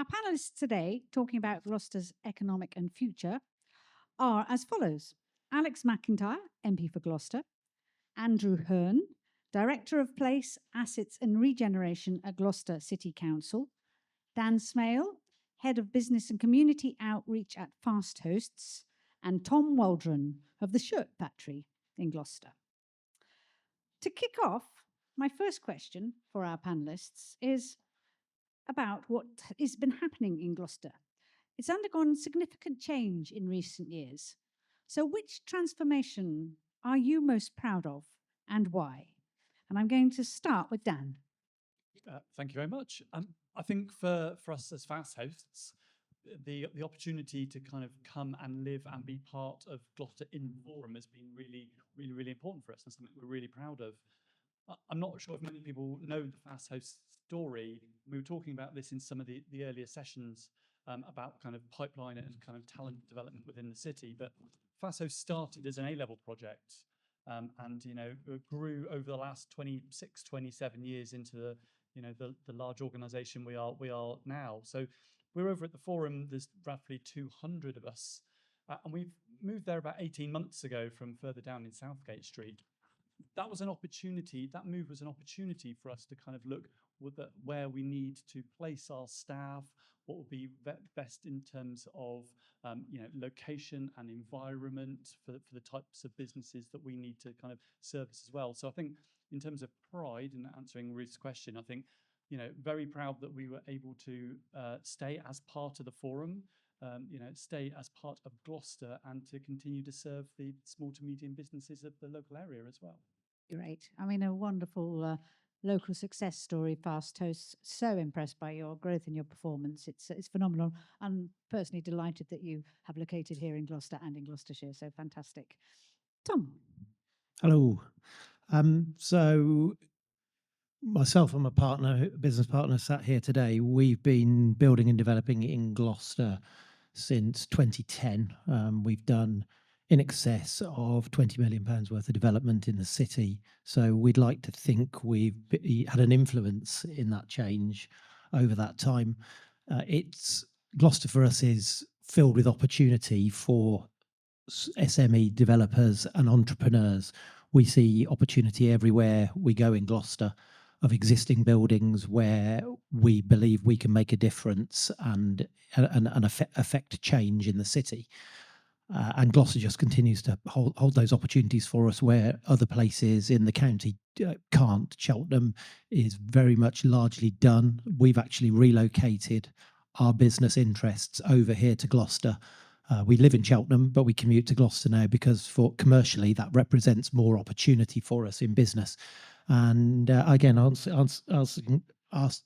Our panelists today, talking about Gloucester's economic and future, are as follows: Alex McIntyre, MP for Gloucester; Andrew Hearn, Director of Place, Assets and Regeneration at Gloucester City Council; Dan Smale, Head of Business and Community Outreach at Fast Hosts; and Tom Waldron of the Shirt Factory in Gloucester. To kick off, my first question for our panelists is about what has been happening in Gloucester. It's undergone significant change in recent years. So which transformation are you most proud of and why? And I'm going to start with Dan. Thank you very much. I think for us as Fast Hosts, the opportunity to kind of come and live and be part of Gloucester in Forum has been really important for us, and something we're really proud of. I'm not sure if many people know the Fast Host story. We were talking about this in some of the earlier sessions about kind of pipeline and kind of talent development within the city. But Fast Host started as an A-level project and, you know, grew over the last 26, 27 years into the large organisation we are now. So we're over at the Forum. There's roughly 200 of us, and we've moved there about 18 months ago from further down in Southgate Street. That was an opportunity. That move was an opportunity for us to kind of look where we need to place our staff, what would be best in terms of location and environment for the types of businesses that we need to kind of service as well. So I think in terms of pride, in answering Ruth's question, I think very proud that we were able to stay as part of the Forum. Stay as part of Gloucester and to continue to serve the small to medium businesses of the local area as well. Great. I mean, a wonderful local success story, Fast Hosts. So impressed by your growth and your performance. It's phenomenal. I'm personally delighted that you have located here in Gloucester and in Gloucestershire. So fantastic. Tom. Hello. So myself and my business partner sat here today. We've been building and developing in Gloucester since 2010. We've done in excess of £20 million worth of development in the city. So we'd like to think we've had an influence in that change over that time. Gloucester for us is filled with opportunity for SME developers and entrepreneurs. We see opportunity everywhere we go in Gloucester of existing buildings where we believe we can make a difference and affect change in the city. And Gloucester just continues to hold those opportunities for us where other places in the county can't. Cheltenham is very much largely done. We've actually relocated our business interests over here to Gloucester. We live in Cheltenham, but we commute to Gloucester now because for commercially that represents more opportunity for us in business. And again,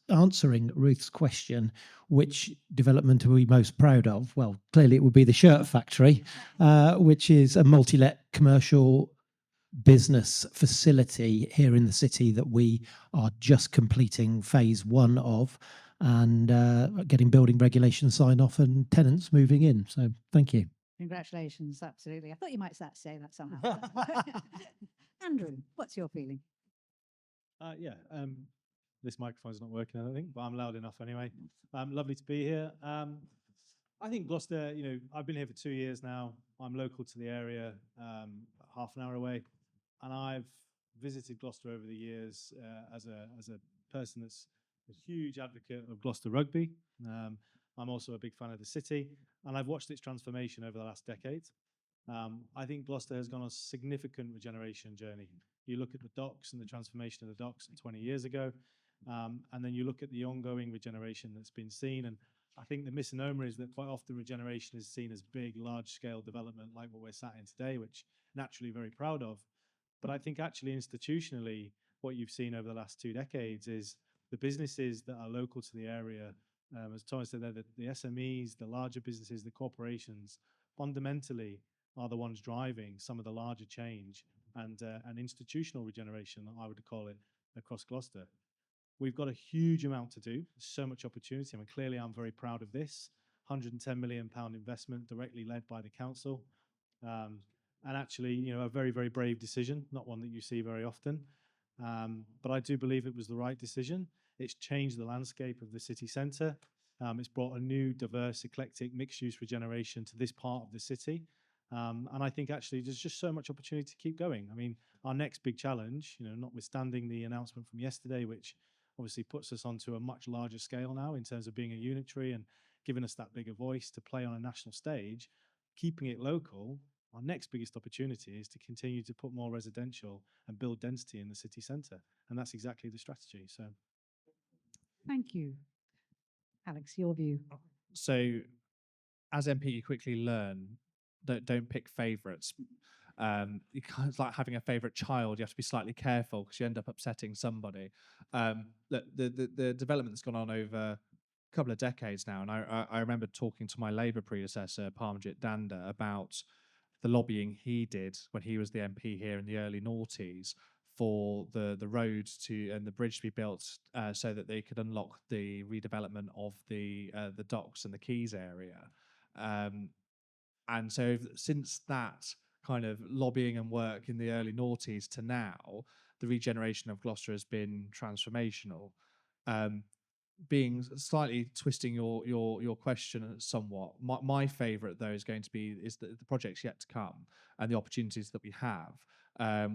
answering Ruth's question, which development are we most proud of? Well, clearly it would be the Shirt Factory, which is a multi-let commercial business facility here in the city that we are just completing phase 1 of and getting building regulation sign off and tenants moving in. So thank you. Congratulations, absolutely. I thought you might say that somehow. Andrew, what's your feeling? This microphone's not working, I don't think, but I'm loud enough anyway. Lovely to be here. I think Gloucester, I've been here for 2 years now. I'm local to the area, half an hour away, and I've visited Gloucester over the years as a person that's a huge advocate of Gloucester rugby. I'm also a big fan of the city, and I've watched its transformation over the last decade. I think Gloucester has gone on a significant regeneration journey. You look at the docks and the transformation of the docks 20 years ago, and then you look at the ongoing regeneration that's been seen. And I think the misnomer is that quite often regeneration is seen as big, large-scale development like what we're sat in today, which naturally very proud of. But I think actually institutionally, what you've seen over the last 2 decades is the businesses that are local to the area, as Thomas said there, the SMEs, the larger businesses, the corporations, fundamentally are the ones driving some of the larger change and institutional regeneration, I would call it, across Gloucester. We've got a huge amount to do. There's so much opportunity. I mean, clearly I'm very proud of this. £110 million investment directly led by the council. And actually, a very, very brave decision, not one that you see very often. But I do believe it was the right decision. It's changed the landscape of the city centre. It's brought a new, diverse, eclectic, mixed-use regeneration to this part of the city. And I think actually there's just so much opportunity to keep going. I mean, our next big challenge, notwithstanding the announcement from yesterday, which obviously puts us onto a much larger scale now in terms of being a unitary and giving us that bigger voice to play on a national stage, keeping it local. Our next biggest opportunity is to continue to put more residential and build density in the city centre. And that's exactly the strategy. So, Thank you. Alex, your view. So, as MP, you quickly learn don't pick favourites. You kind of like having a favourite child. You have to be slightly careful because you end up upsetting somebody. Look, the development that's gone on over a couple of decades now, and I remember talking to my Labour predecessor, Parmjit Danda, about the lobbying he did when he was the MP here in the early noughties for the road to and the bridge to be built so that they could unlock the redevelopment of the docks and the quays area. And so since that kind of lobbying and work in the early noughties to now, the regeneration of Gloucester has been transformational. Being slightly twisting your question somewhat, my favourite though is the projects yet to come and the opportunities that we have.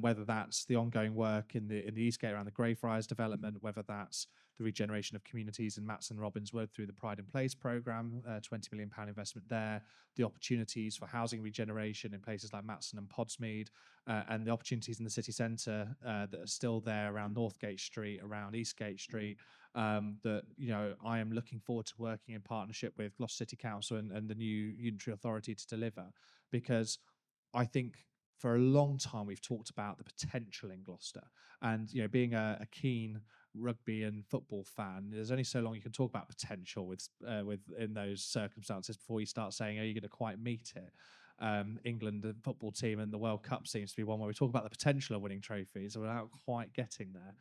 Whether that's the ongoing work in the Eastgate around the Greyfriars development, whether that's the regeneration of communities in Matson and Robbinswood through the Pride in Place programme, £20 million investment there, the opportunities for housing regeneration in places like Matson and Podsmead, and the opportunities in the city centre that are still there around Northgate Street, around Eastgate Street, that I am looking forward to working in partnership with Gloucester City Council and the new unitary authority to deliver, because I think for a long time we've talked about the potential in Gloucester, and being a keen rugby and football fan, there's only so long you can talk about potential with in those circumstances before you start saying, are you going to quite meet it? England, the football team, and the World Cup seems to be one where we talk about the potential of winning trophies without quite getting there.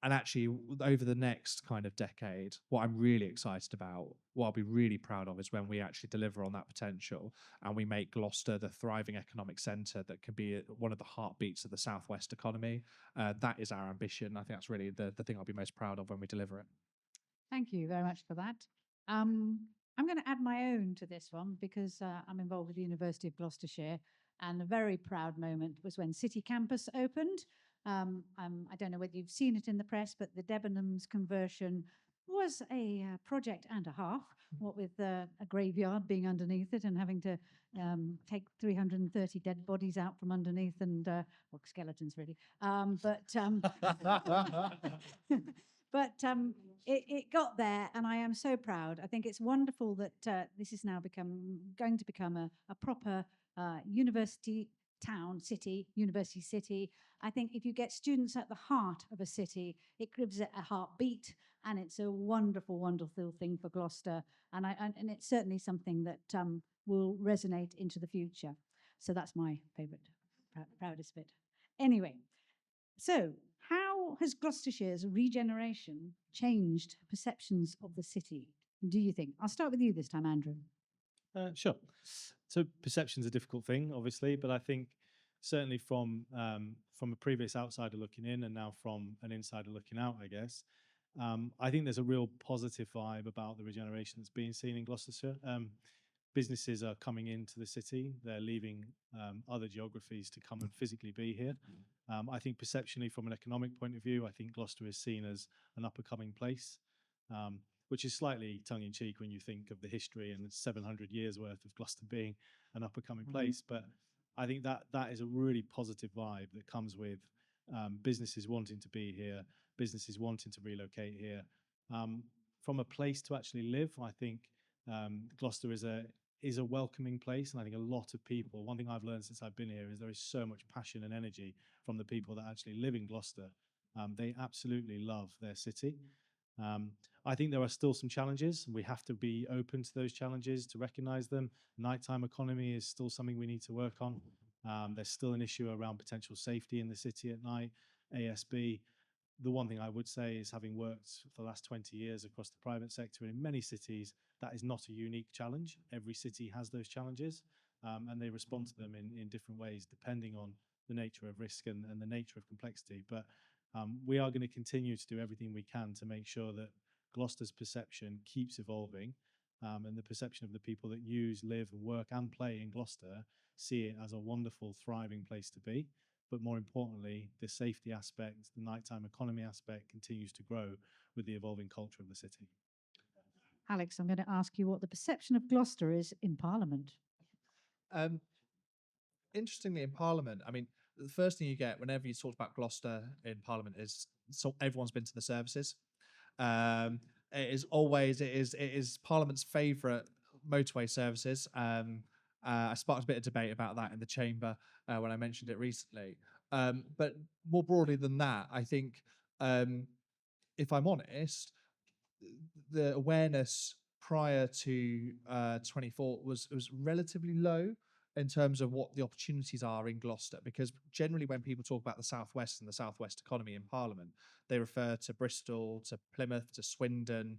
And actually, over the next kind of decade, what I'm really excited about, what I'll be really proud of, is when we actually deliver on that potential and we make Gloucester the thriving economic centre that can be one of the heartbeats of the southwest economy. That is our ambition. I think that's really the thing I'll be most proud of when we deliver it. Thank you very much for that. I'm going to add my own to this one because I'm involved with the University of Gloucestershire, and a very proud moment was when City Campus opened. I don't know whether you've seen it in the press, but the Debenhams conversion was a project and a half, what with a graveyard being underneath it and having to take 330 dead bodies out from underneath and, well, skeletons really. It got there, and I am so proud. I think it's wonderful that this is now going to become a proper university town, university city. I think if you get students at the heart of a city, it gives it a heartbeat, and it's a wonderful, wonderful thing for Gloucester. And it's certainly something that will resonate into the future. So that's my favourite, proudest bit. Anyway, so how has Gloucestershire's regeneration changed perceptions of the city, do you think? I'll start with you this time, Andrew. Sure. So perception's a difficult thing, obviously, but I think certainly from a previous outsider looking in and now from an insider looking out, I guess, I think there's a real positive vibe about the regeneration that's being seen in Gloucestershire. Businesses are coming into the city. They're leaving other geographies to come and physically be here. I think perceptionally, from an economic point of view, I think Gloucester is seen as an up-and-coming place, which is slightly tongue-in-cheek when you think of the history and 700 years worth of Gloucester being an up-and-coming place. But I think that is a really positive vibe that comes with businesses wanting to be here, businesses wanting to relocate here. From a place to actually live, I think Gloucester is a welcoming place, and I think a lot of people, one thing I've learned since I've been here is there is so much passion and energy from the people that actually live in Gloucester. They absolutely love their city. I think there are still some challenges. We have to be open to those challenges, to recognise them. Nighttime economy is still something we need to work on. There's still an issue around potential safety in the city at night, ASB. The one thing I would say is, having worked for the last 20 years across the private sector in many cities, that is not a unique challenge. Every city has those challenges, and they respond to them in different ways, depending on the nature of risk and the nature of complexity. But we are going to continue to do everything we can to make sure that Gloucester's perception keeps evolving, and the perception of the people that use, live, work, and play in Gloucester see it as a wonderful, thriving place to be. But more importantly, the safety aspect, the nighttime economy aspect continues to grow with the evolving culture of the city. Alex, I'm going to ask you what the perception of Gloucester is in Parliament. Um, Interestingly, in Parliament, I mean, the first thing you get whenever you talk about Gloucester in Parliament is so everyone's been to the services. It is Parliament's favourite motorway services. I sparked a bit of debate about that in the chamber when I mentioned it recently. But more broadly than that, I think, if I'm honest, the awareness prior to 24 was relatively low in terms of what the opportunities are in Gloucester, because generally when people talk about the southwest and the southwest economy in Parliament, they refer to Bristol, to Plymouth, to Swindon,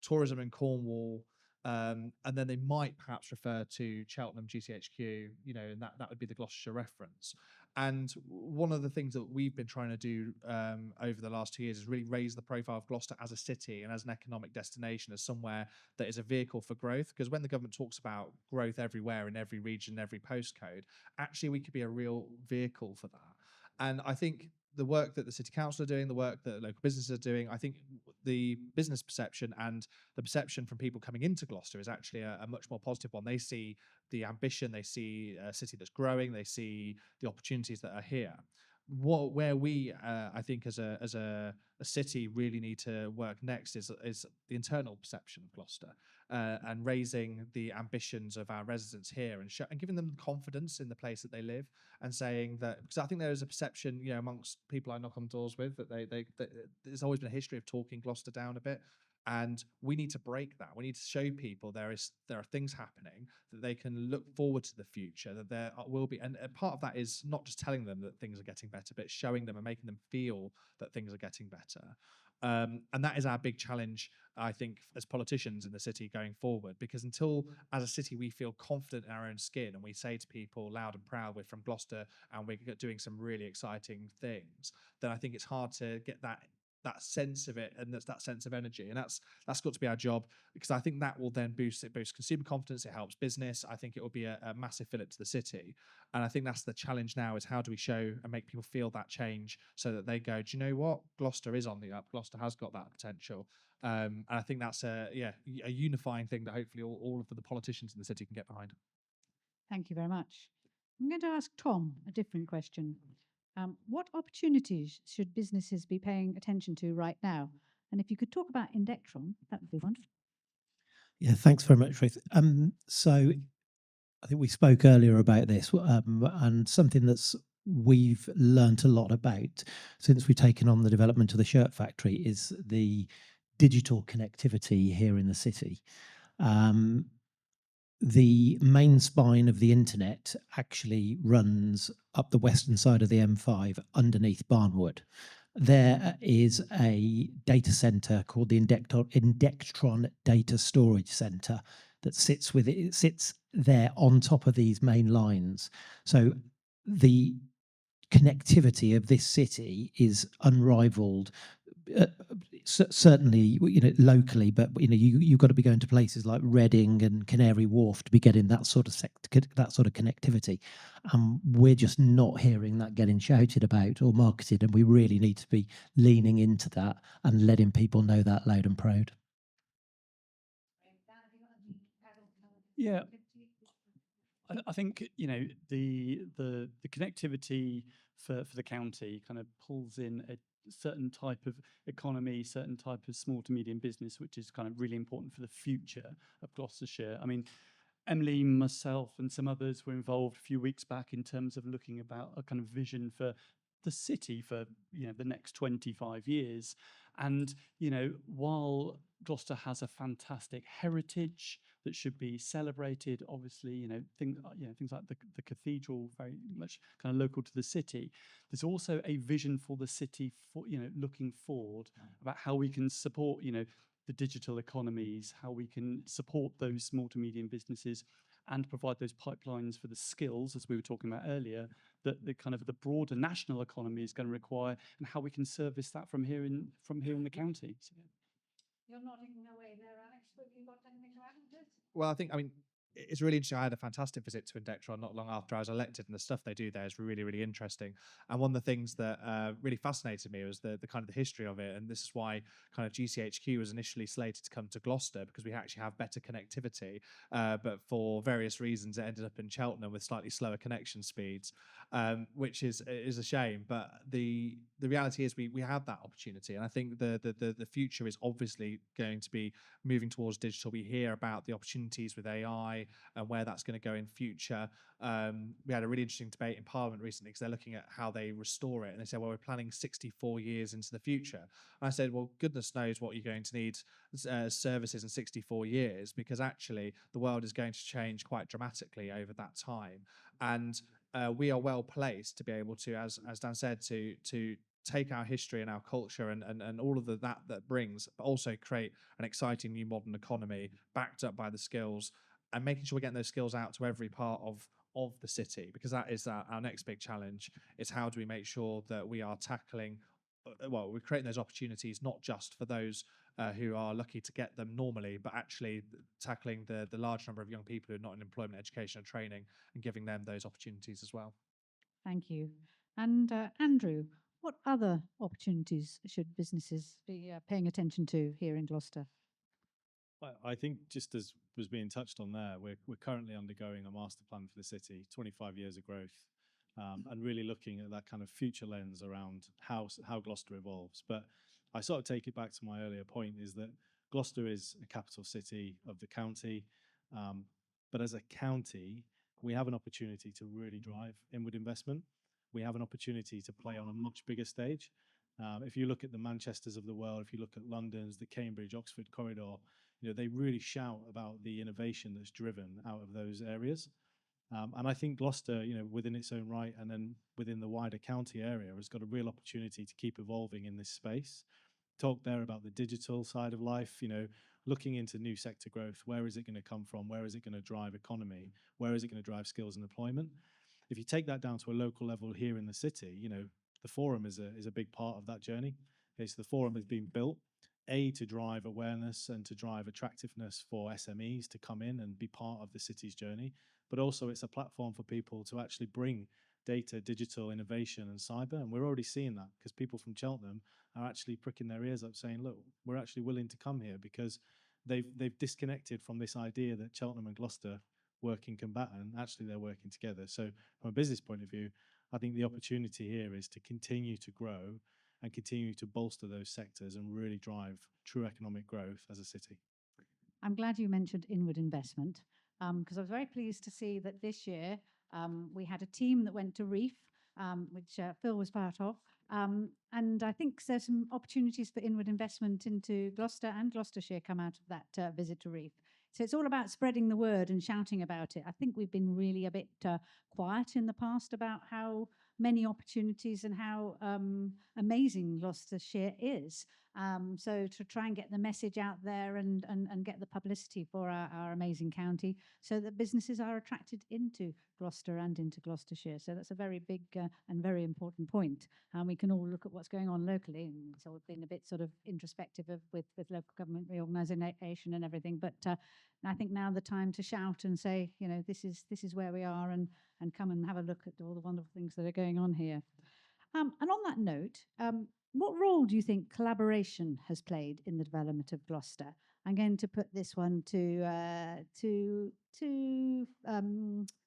tourism in Cornwall, and then they might perhaps refer to Cheltenham GCHQ, and that would be the Gloucestershire reference. And one of the things that we've been trying to do over the last 2 years is really raise the profile of Gloucester as a city and as an economic destination, as somewhere that is a vehicle for growth. Because when the government talks about growth everywhere, in every region, every postcode, actually we could be a real vehicle for that. And I think the work that the city council are doing, the work that local businesses are doing, I think the business perception and the perception from people coming into Gloucester is actually a much more positive one. They see the ambition, they see a city that's growing, they see the opportunities that are here. Where we, I think, as a city, really need to work next is the internal perception of Gloucester, and raising the ambitions of our residents here, and giving them confidence in the place that they live, and saying that, because I think there is a perception, amongst people I knock on doors with, that that there's always been a history of talking Gloucester down a bit. And we need to break that. We need to show people there are things happening, that they can look forward to the future, that there will be. And part of that is not just telling them that things are getting better, but showing them and making them feel that things are getting better. And that is our big challenge, I think, as politicians in the city going forward. Because until, as a city, we feel confident in our own skin and we say to people loud and proud, we're from Gloucester and we're doing some really exciting things, then I think it's hard to get that sense of it, and that sense of energy, and that's got to be our job, because I think that will then boost consumer confidence. It helps business. I think it will be a massive fillip to the city, and I think that's the challenge now, is how do we show and make people feel that change, so that they go, do you know what, Gloucester is on the up, Gloucester has got that potential. And I think that's a unifying thing that hopefully all of the politicians in the city can get behind. Thank you very much. I'm going to ask Tom a different question. What opportunities should businesses be paying attention to right now? And if you could talk about Indectron, that would be wonderful. Yeah, thanks very much, Ruth. So I think we spoke earlier about this, and something that's we've learnt a lot about since we've taken on the development of the shirt factory is the digital connectivity here in the city. The main spine of the internet actually runs up the western side of the M5 underneath Barnwood. There is a data center called the Indectron Data Storage Center that sits there on top of these main lines. So the connectivity of this city is unrivaled. Certainly, locally, but you've got to be going to places like Reading and Canary Wharf to be getting that sort of connectivity. We're just not hearing that getting shouted about or marketed, and we really need to be leaning into that and letting people know that loud and proud. Yeah, I think the connectivity for the county kind of pulls in a certain type of economy, certain type of small to medium business, which is kind of really important for the future of Gloucestershire. I mean, Emily, myself, and some others were involved a few weeks back in terms of looking about a kind of vision for the city for the next 25 years. And while Gloucester has a fantastic heritage that should be celebrated, obviously, things like the cathedral, very much kind of local to the city. There's also a vision for the city for looking forward about how we can support the digital economies, how we can support those small to medium businesses and provide those pipelines for the skills, as we were talking about earlier, that the kind of the broader national economy is going to require, and how we can service that from here in the county. So, You're nodding away there, Alex. Have you got anything to add to this? Well, I mean, it's really interesting. I had a fantastic visit to Indectron not long after I was elected, and the stuff they do there is really, really interesting. And one of the things that really fascinated me was the kind of the history of it. And this is why kind of GCHQ was initially slated to come to Gloucester, because we actually have better connectivity. But for various reasons, it ended up in Cheltenham with slightly slower connection speeds, which is a shame. But the reality is we have that opportunity, and I think the future is obviously going to be moving towards digital. We hear about the opportunities with AI and where that's going to go in future. We had a really interesting debate in Parliament recently because they're looking at how they restore it, and they said, well, we're planning 64 years into the future. And I said, well, goodness knows what you're going to need services in 64 years, because actually the world is going to change quite dramatically over that time. And we are well placed to be able to, as Dan said, to take our history and our culture and all of that brings, but also create an exciting new modern economy backed up by the skills, and making sure we're getting those skills out to every part of the city, because that is our next big challenge. Is how do we make sure that we are tackling, well, we're creating those opportunities not just for those who are lucky to get them normally, but actually tackling the large number of young people who are not in employment, education, and training, and giving them those opportunities as well. Thank you. And Andrew, what other opportunities should businesses be paying attention to here in Gloucester? I think, just as was being touched on there, we're currently undergoing a master plan for the city, 25 years of growth, and really looking at that kind of future lens around how Gloucester evolves. But I sort of take it back to my earlier point, is that Gloucester is a capital city of the county, but as a county, we have an opportunity to really drive inward investment. We have an opportunity to play on a much bigger stage. If you look at the Manchesters of the world, if you look at London's, the Cambridge, Oxford corridor, they really shout about the innovation that's driven out of those areas. And I think Gloucester, within its own right, and then within the wider county area, has got a real opportunity to keep evolving in this space. Talk there about the digital side of life, looking into new sector growth. Where is it going to come from? Where is it going to drive economy? Where is it going to drive skills and employment? If you take that down to a local level here in the city, the forum is a big part of that journey. Okay, so the forum has been built to drive awareness and to drive attractiveness for SMEs to come in and be part of the city's journey, but also it's a platform for people to actually bring data, digital innovation and cyber. And we're already seeing that, because people from Cheltenham are actually pricking their ears up saying, look, we're actually willing to come here, because they've disconnected from this idea that Cheltenham and Gloucester work in combatant. Actually, they're working together. So from a business point of view, I think the opportunity here is to continue to grow and continue to bolster those sectors and really drive true economic growth as a city. I'm glad you mentioned inward investment, because I was very pleased to see that this year we had a team that went to Reef, which Phil was part of. And I think there's some opportunities for inward investment into Gloucester and Gloucestershire come out of that visit to Reef. So it's all about spreading the word and shouting about it. I think we've been really a bit quiet in the past about how many opportunities and how amazing Gloucestershire is. So to try and get the message out there and get the publicity for our amazing county, so that businesses are attracted into Gloucester and into Gloucestershire. So that's a very big and very important point. And we can all look at what's going on locally. And so we've been a bit sort of introspective with local government reorganisation and everything. But I think now the time to shout and say, this is where we are, and come and have a look at all the wonderful things that are going on here. And on that note, what role do you think collaboration has played in the development of Gloucester? I'm going to put this one to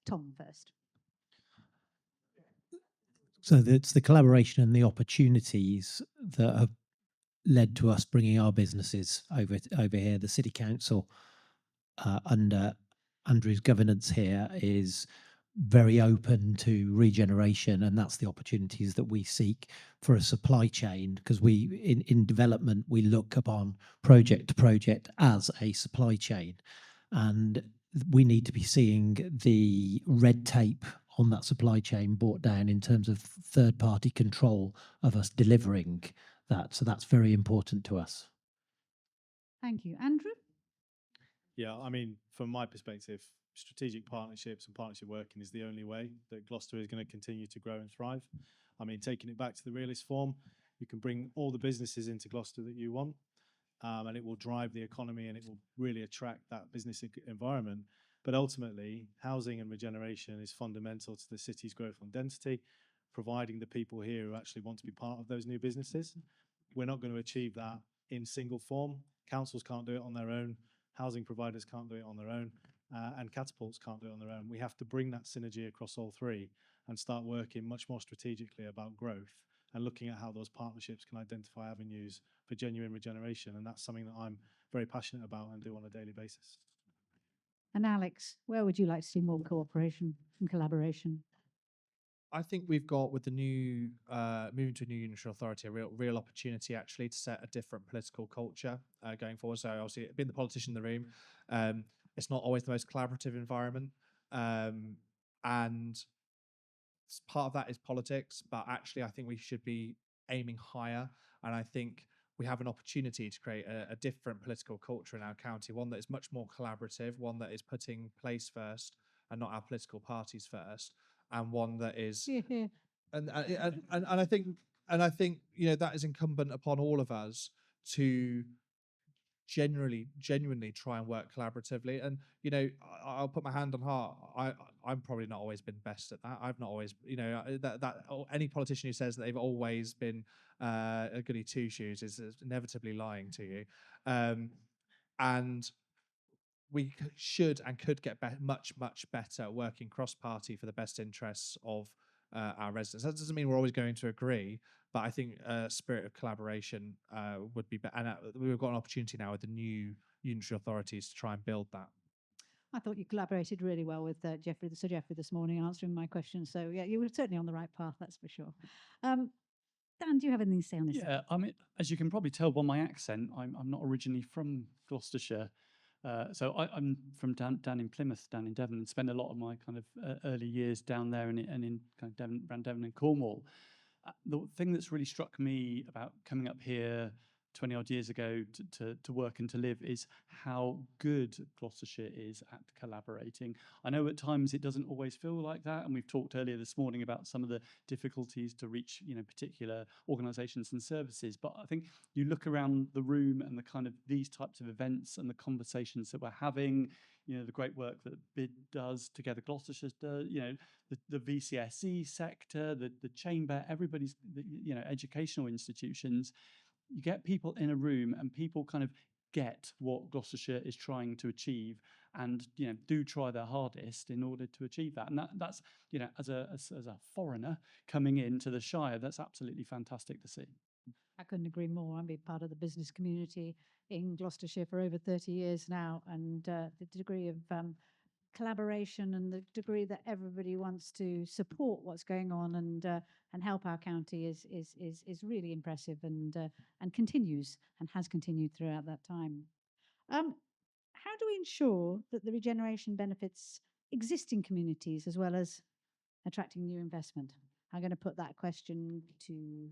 Tom first. So it's the collaboration and the opportunities that have led to us bringing our businesses over here. The City Council, under Andrew's governance here, is very open to regeneration, and that's the opportunities that we seek for a supply chain, because we in development we look upon project to project as a supply chain, and we need to be seeing the red tape on that supply chain brought down in terms of third-party control of us delivering that. So that's very important to us. Thank you. Andrew? Yeah, I mean, from my perspective, strategic partnerships and partnership working is the only way that Gloucester is going to continue to grow and thrive. I mean, taking it back to the realist form, you can bring all the businesses into Gloucester that you want. and it will drive the economy and it will really attract that business environment. But ultimately, housing and regeneration is fundamental to the city's growth and density, providing the people here who actually want to be part of those new businesses. We're not going to achieve that in single form. Councils can't do it on their own. Housing providers can't do it on their own. And catapults can't do it on their own. We have to bring that synergy across all three and start working much more strategically about growth and looking at how those partnerships can identify avenues for genuine regeneration. And that's something that I'm very passionate about and do on a daily basis. And Alex, where would you like to see more cooperation and collaboration? I think we've got, with the new moving to a new unitary authority, a real opportunity actually to set a different political culture going forward. So obviously, being the politician in the room, it's not always the most collaborative environment, and part of that is politics. But actually, I think we should be aiming higher, and I think we have an opportunity to create a different political culture in our county, one that is much more collaborative, one that is putting place first and not our political parties first, and one that is and I think that is incumbent upon all of us to genuinely try and work collaboratively. And I'll put my hand on heart, I'm probably not always been best at that. I've not always, any politician who says that they've always been a goody two shoes is inevitably lying to you. And we should and could get much better working cross-party for the best interests of our residents. That doesn't mean we're always going to agree, but I think a spirit of collaboration would be better. And we've got an opportunity now with the new unitary authorities to try and build that. I thought you collaborated really well with Sir Geoffrey this morning, answering my question. So yeah, you were certainly on the right path, that's for sure. Dan, do you have anything to say on this? Yeah, I mean, as you can probably tell by my accent, I'm not originally from Gloucestershire. So I'm from down in Plymouth, down in Devon, and spent a lot of my kind of early years down there and in kind of Devon, around Devon and Cornwall. The thing that's really struck me about coming up here 20 odd years ago to work and to live is how good Gloucestershire is at collaborating. I know at times it doesn't always feel like that, and we've talked earlier this morning about some of the difficulties to reach particular organisations and services, but I think you look around the room and the kind of these types of events and the conversations that we're having, the great work that BID does together, Gloucestershire does, the VCSE sector, the chamber, everybody's, educational institutions. You get people in a room and people kind of get what Gloucestershire is trying to achieve and do try their hardest in order to achieve that. And that's as a foreigner coming into the Shire, that's absolutely fantastic to see. I couldn't agree more. I've been part of the business community in Gloucestershire for over 30 years now, and the degree of collaboration and the degree that everybody wants to support what's going on and help our county is really impressive and continues and has continued throughout that time. How do we ensure that the regeneration benefits existing communities as well as attracting new investment? I'm going to put that question to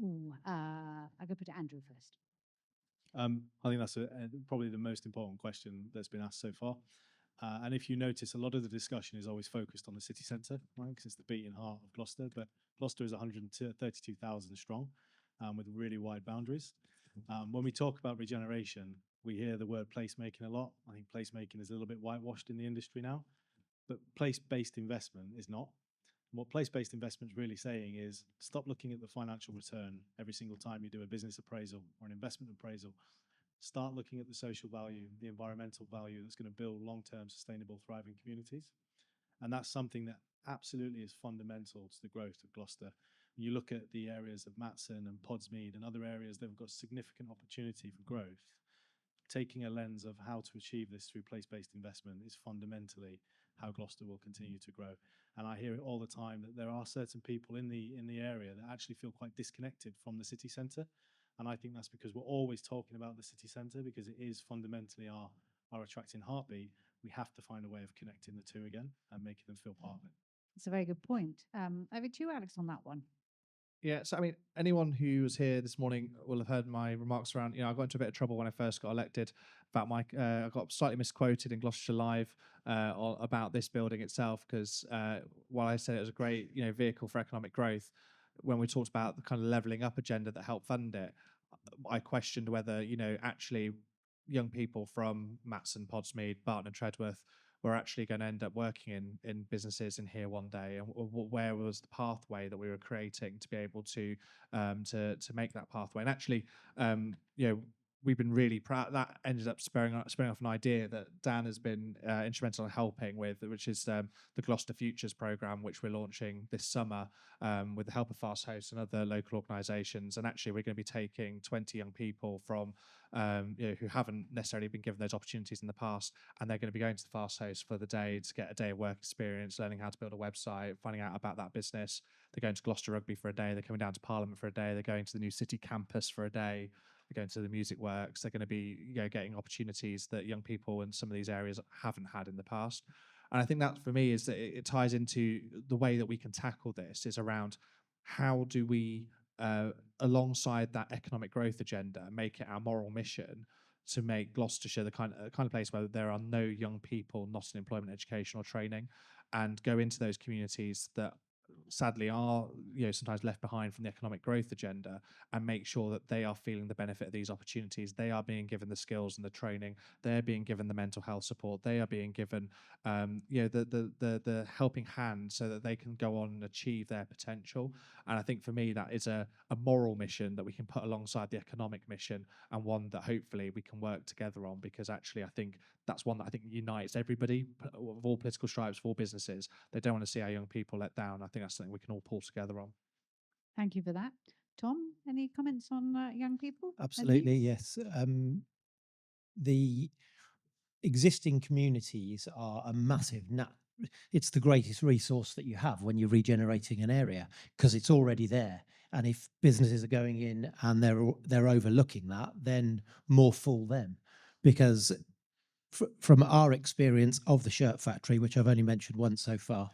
I'm going to put it to Andrew first. I think that's probably the most important question that's been asked so far. And if you notice, a lot of the discussion is always focused on the city centre, right? Because it's the beating heart of Gloucester. But Gloucester is 132,000 strong, with really wide boundaries. When we talk about regeneration, we hear the word placemaking a lot. I think placemaking is a little bit whitewashed in the industry now, but place-based investment is not. And what place-based investment is really saying is stop looking at the financial return every single time you do a business appraisal or an investment appraisal. Start looking at the social value, the environmental value that's going to build long-term sustainable, thriving communities. And that's something that absolutely is fundamental to the growth of Gloucester. When you look at the areas of Matson and Podsmead and other areas, they've got significant opportunity for growth. Taking a lens of how to achieve this through place-based investment is fundamentally how Gloucester will continue to grow. And I hear it all the time that there are certain people in the area that actually feel quite disconnected from the city centre. And I think that's because we're always talking about the city centre because it is fundamentally our attracting heartbeat. We have to find a way of connecting the two again and making them feel part of it. It's a very good point. Over to you, Alex, on that one. Yeah, so I mean, anyone who was here this morning will have heard my remarks around, I got into a bit of trouble when I first got elected about I got slightly misquoted in Gloucestershire Live about this building itself, because while I said it was a great, vehicle for economic growth, when we talked about the kind of levelling up agenda that helped fund it, I questioned whether, actually young people from Matson, Podsmead, Barton and Treadworth were actually going to end up working in businesses in here one day, and where was the pathway that we were creating to be able to make that pathway. And actually, we've been really proud. That ended up spurring off an idea that Dan has been instrumental in helping with, which is the Gloucester Futures program, which we're launching this summer with the help of Fast Hosts and other local organisations. And actually, we're going to be taking 20 young people from who haven't necessarily been given those opportunities in the past, and they're going to be going to the Fast Host for the day to get a day of work experience, learning how to build a website, finding out about that business. They're going to Gloucester Rugby for a day. They're coming down to Parliament for a day. They're going to the new city campus for a day. They're going to the Music Works. They're going to be getting opportunities that young people in some of these areas haven't had in the past. And I think that for me is that it ties into the way that we can tackle this is around how do we, alongside that economic growth agenda, make it our moral mission to make Gloucestershire the kind of place where there are no young people not in employment, education or training, and go into those communities that sadly are sometimes left behind from the economic growth agenda, and make sure that they are feeling the benefit of these opportunities. They are being given the skills and the training. They're being given the mental health support. They are being given the helping hand so that they can go on and achieve their potential. And I think for me that is a moral mission that we can put alongside the economic mission, and one that hopefully we can work together on, because actually I think that's one that I think unites everybody of all political stripes, of all businesses. They don't want to see our young people let down. I think that's something we can all pull together on. Thank you for that. Tom, any comments on young people? and Absolutely, youth? yes. The existing communities are a massive it's the greatest resource that you have when you're regenerating an area, because it's already there. And if businesses are going in and they're overlooking that, then more fool them. Because from our experience of the shirt factory, which I've only mentioned once so far,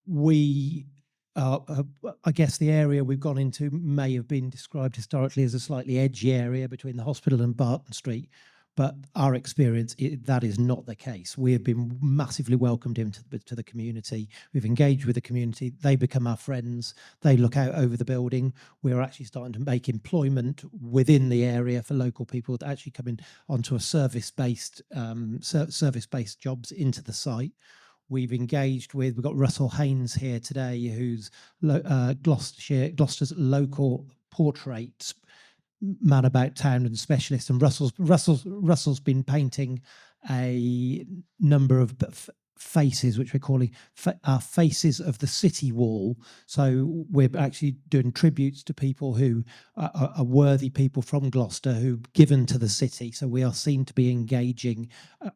we I guess the area we've gone into may have been described historically as a slightly edgy area between the hospital and Barton Street, but our experience, that is not the case. We have been massively welcomed into the community. We've engaged with the community. They become our friends. They look out over the building. We're actually starting to make employment within the area for local people to actually come in onto a service-based jobs into the site. We've got Russell Haynes here today, who's Gloucester's local portrait man about town and specialist. And Russell's been painting a number of faces, which we're calling faces of the city wall. So we're actually doing tributes to people who are worthy people from Gloucester who've given to the city. So we are seen to be engaging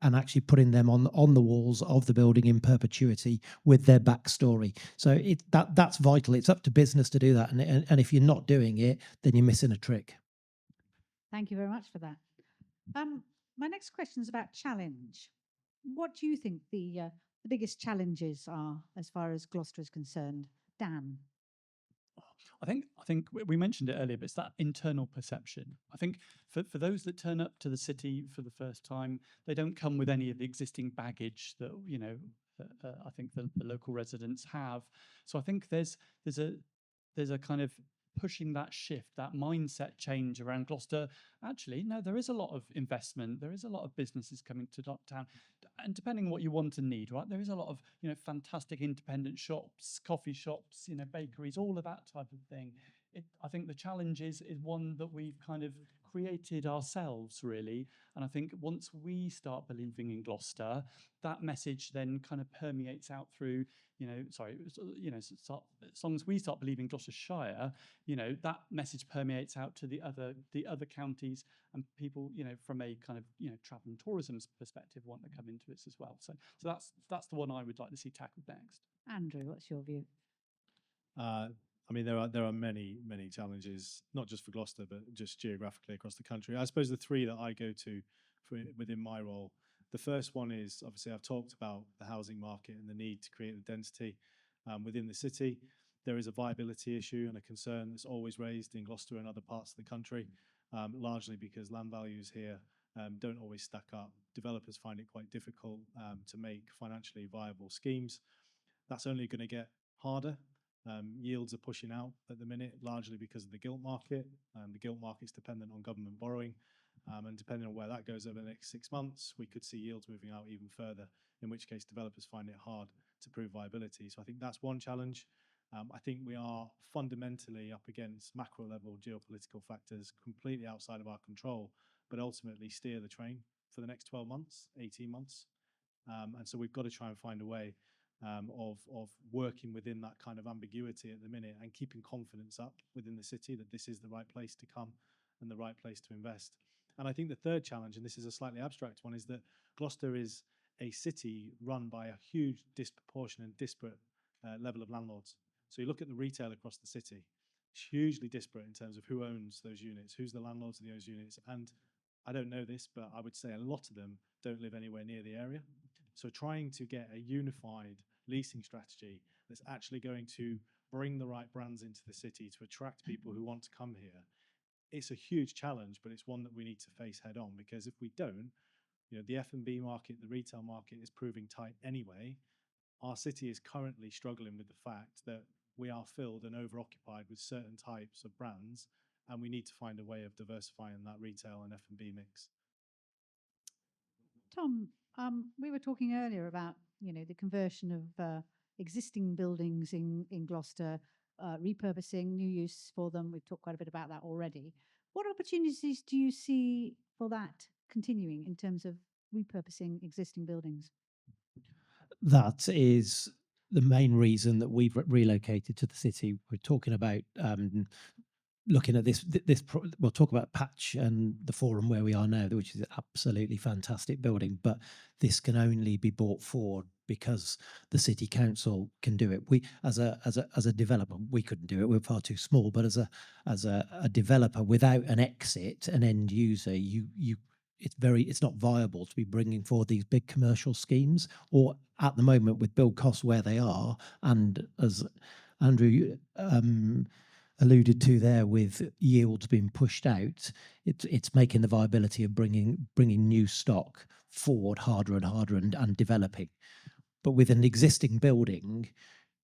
and actually putting them on the walls of the building in perpetuity with their backstory. So that's vital. It's up to business to do that. And if you're not doing it, then you're missing a trick. Thank you very much for that. My next question is about challenge. What do you think the biggest challenges are as far as Gloucester is concerned? Dan. I think we mentioned it earlier, but it's that internal perception. I think for those that turn up to the city for the first time, they don't come with any of the existing baggage that I think the local residents have. So I think there's a kind of pushing that shift, that mindset change around Gloucester. Actually, no, there is a lot of investment. There is a lot of businesses coming to town, and depending on what you want and need, right? There is a lot of fantastic independent shops, coffee shops, bakeries, all of that type of thing. I think the challenge is one that we've kind of created ourselves, really. And I think once we start believing in Gloucester, that message then kind of permeates out through, as long as we start believing Gloucestershire, that message permeates out to the other counties, and people, from a kind of, travel and tourism perspective want to come into it as well. So that's the one I would like to see tackled next. Andrew, what's your view? I mean, there are many challenges, not just for Gloucester, but just geographically across the country. I suppose the three that I go to within my role, the first one is, obviously I've talked about the housing market and the need to create the density within the city. There is a viability issue and a concern that's always raised in Gloucester and other parts of the country, largely because land values here don't always stack up. Developers find it quite difficult to make financially viable schemes. That's only going to get harder Yields are pushing out at the minute, largely because of the gilt market. The gilt market's dependent on government borrowing, and depending on where that goes over the next 6 months, we could see yields moving out even further, in which case developers find it hard to prove viability. So I think that's one challenge. I think we are fundamentally up against macro level geopolitical factors completely outside of our control, but ultimately steer the train for the next 12 months, 18 months. And so we've got to try and find a way of working within that kind of ambiguity at the minute and keeping confidence up within the city that this is the right place to come and the right place to invest. And I think the third challenge, and this is a slightly abstract one, is that Gloucester is a city run by a huge disproportionate, disparate level of landlords. So you look at the retail across the city, it's hugely disparate in terms of who owns those units, who's the landlords of those units. And I don't know this, but I would say a lot of them don't live anywhere near the area. So trying to get a unified leasing strategy that's actually going to bring the right brands into the city to attract people who want to come here, it's a huge challenge, but it's one that we need to face head on, because if we don't, the F&B market, the retail market is proving tight anyway. Our city is currently struggling with the fact that we are filled and overoccupied with certain types of brands, and we need to find a way of diversifying that retail and F&B mix. Tom, we were talking earlier about the conversion of existing buildings in Gloucester, repurposing, new use for them. We've talked quite a bit about that already. What opportunities do you see for that continuing in terms of repurposing existing buildings? That is the main reason that we've relocated to the city. We're talking about looking at we'll talk about Patch and the Forum where we are now, which is an absolutely fantastic building, but this can only be brought forward because the city council can do it. We, as a developer, we couldn't do it. We're far too small. But as a developer, without an exit, an end user, it's not viable to be bringing forward these big commercial schemes, or at the moment with build costs where they are, and as Andrew alluded to there, with yields being pushed out, it's making the viability of bringing new stock forward harder and harder and developing. But with an existing building,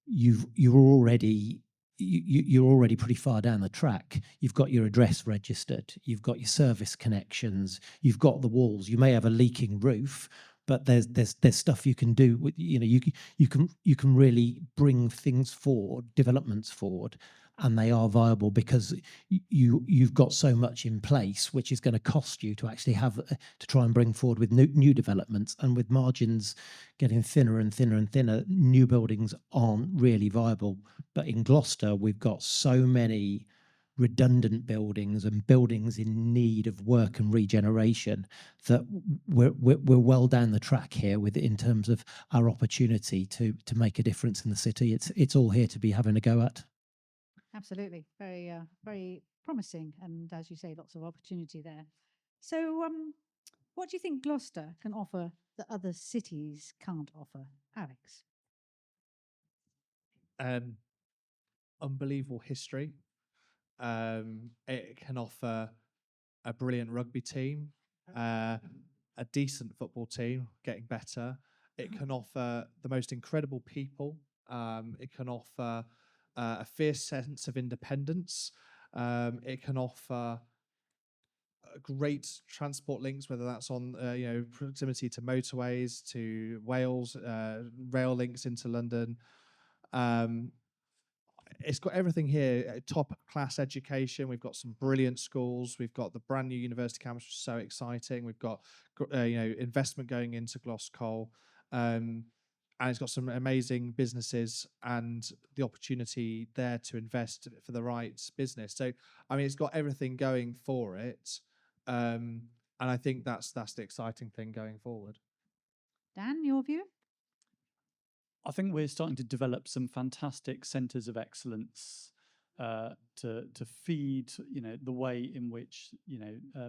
you're already pretty far down the track. You've got your address registered, you've got your service connections, you've got the walls. You may have a leaking roof, but there's stuff you can do with, you can really bring things forward, developments forward, and they are viable because you've got so much in place, which is going to cost you to actually have to try and bring forward with new developments. And with margins getting thinner and thinner and thinner, new buildings aren't really viable. But in Gloucester, we've got so many redundant buildings and buildings in need of work and regeneration that we're well down the track here in terms of our opportunity to make a difference in the city. It's all here to be having a go at. Absolutely, very promising, and as you say, lots of opportunity there. So, what do you think Gloucester can offer that other cities can't offer, Alex? Unbelievable history. It can offer a brilliant rugby team, a decent football team, getting better. It can offer the most incredible people. It can offer a fierce sense of independence. It can offer great transport links, whether that's on proximity to motorways, to Wales, rail links into London. It's got everything here, top class education. We've got some brilliant schools. We've got the brand new university campus, which is so exciting. We've got investment going into Gloucester, and it's got some amazing businesses and the opportunity there to invest for the right business. So I mean, it's got everything going for it, and I think that's the exciting thing going forward. Dan, your view? I think we're starting to develop some fantastic centres of excellence to feed, the way in which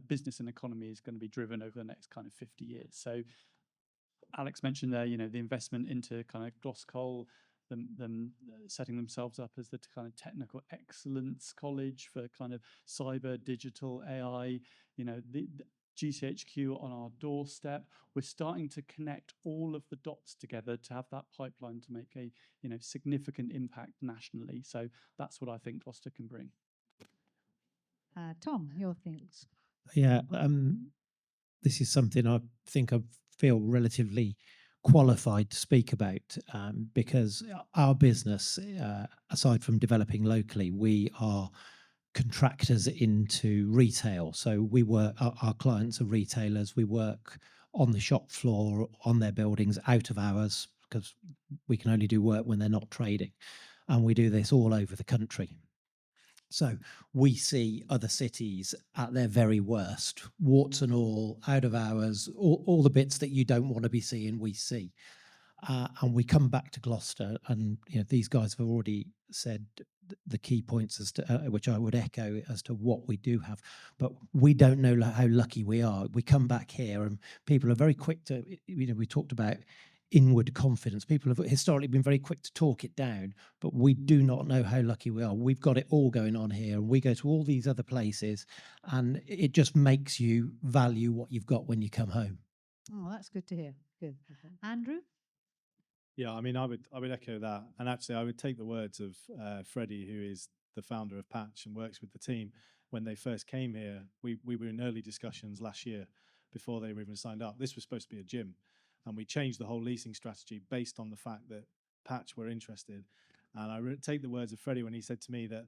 business and economy is going to be driven over the next kind of 50 years. So, Alex mentioned there, the investment into kind of Gloucester, them setting themselves up as the kind of technical excellence college for kind of cyber, digital, AI. GCHQ on our doorstep. We're starting to connect all of the dots together to have that pipeline to make a significant impact nationally. So that's what I think Gloucester can bring. Tom, your thoughts? Yeah, this is something I think I feel relatively qualified to speak about, because our business, aside from developing locally, we are contractors into retail. So we work, our clients are retailers. We work on the shop floor, on their buildings, out of hours, because we can only do work when they're not trading. And we do this all over the country. So we see other cities at their very worst, warts and all, out of hours, all the bits that you don't want to be seeing, we see. And we come back to Gloucester, and these guys have already said the key points as to which I would echo as to what we do have, but we don't know how lucky we are. We come back here, and people are very quick to. We talked about inward confidence. People have historically been very quick to talk it down, but we do not know how lucky we are. We've got it all going on here, and we go to all these other places, and it just makes you value what you've got when you come home. Oh, that's good to hear. Good. Andrew? Yeah, I mean, I would echo that, and actually, I would take the words of Freddie, who is the founder of Patch and works with the team. When they first came here, we were in early discussions last year before they were even signed up. This was supposed to be a gym, and we changed the whole leasing strategy based on the fact that Patch were interested. And I take the words of Freddie when he said to me that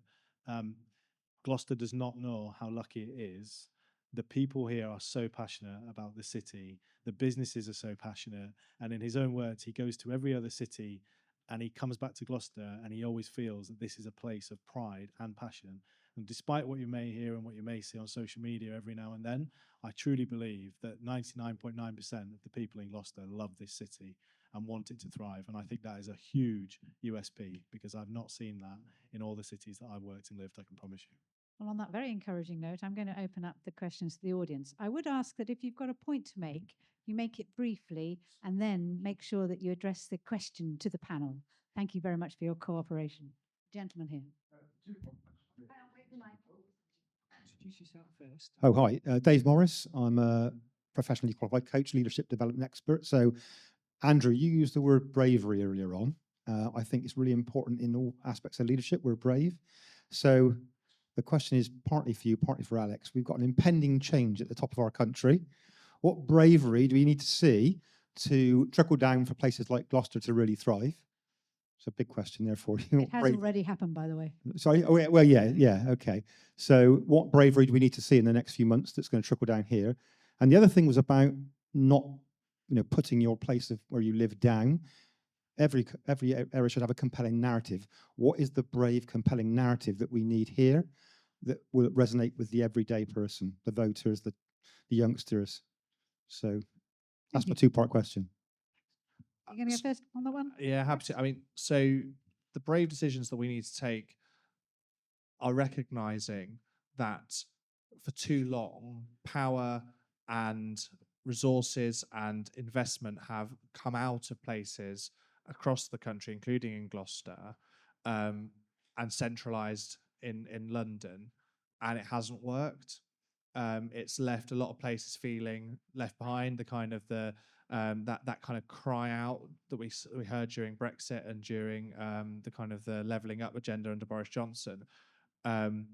Gloucester does not know how lucky it is. The people here are so passionate about the city. The businesses are so passionate. And in his own words, he goes to every other city and he comes back to Gloucester and he always feels that this is a place of pride and passion. And despite what you may hear and what you may see on social media every now and then, I truly believe that 99.9% of the people in Gloucester love this city and want it to thrive. And I think that is a huge USP, because I've not seen that in all the cities that I've worked and lived, I can promise you. Well, on that very encouraging note, I'm going to open up the questions to the audience. I would ask that if you've got a point to make, you make it briefly and then make sure that you address the question to the panel. Thank you very much for your cooperation. Gentleman here. Introduce yourself first. Oh, hi. Dave Morris. I'm a professionally qualified coach, leadership development expert. So, Andrew, you used the word bravery earlier on. I think it's really important in all aspects of leadership. We're brave. So, the question is partly for you, partly for Alex. We've got an impending change at the top of our country. What bravery do we need to see to trickle down for places like Gloucester to really thrive? It's a big question there for you. It has already happened, by the way. Sorry? Oh, yeah, well, yeah, okay. So what bravery do we need to see in the next few months that's going to trickle down here? And the other thing was about not, putting your place of where you live down. Every area should have a compelling narrative. What is the brave, compelling narrative that we need here that will resonate with the everyday person, the voters, the youngsters? So that's my two-part question. You're going to go first on that one? Yeah, happy to. I mean, so the brave decisions that we need to take are recognizing that for too long, power and resources and investment have come out of places across the country, including in Gloucester, and centralised in London, and it hasn't worked. It's left a lot of places feeling left behind. The kind of that kind of cry out that we heard during Brexit and during the kind of the levelling up agenda under Boris Johnson. And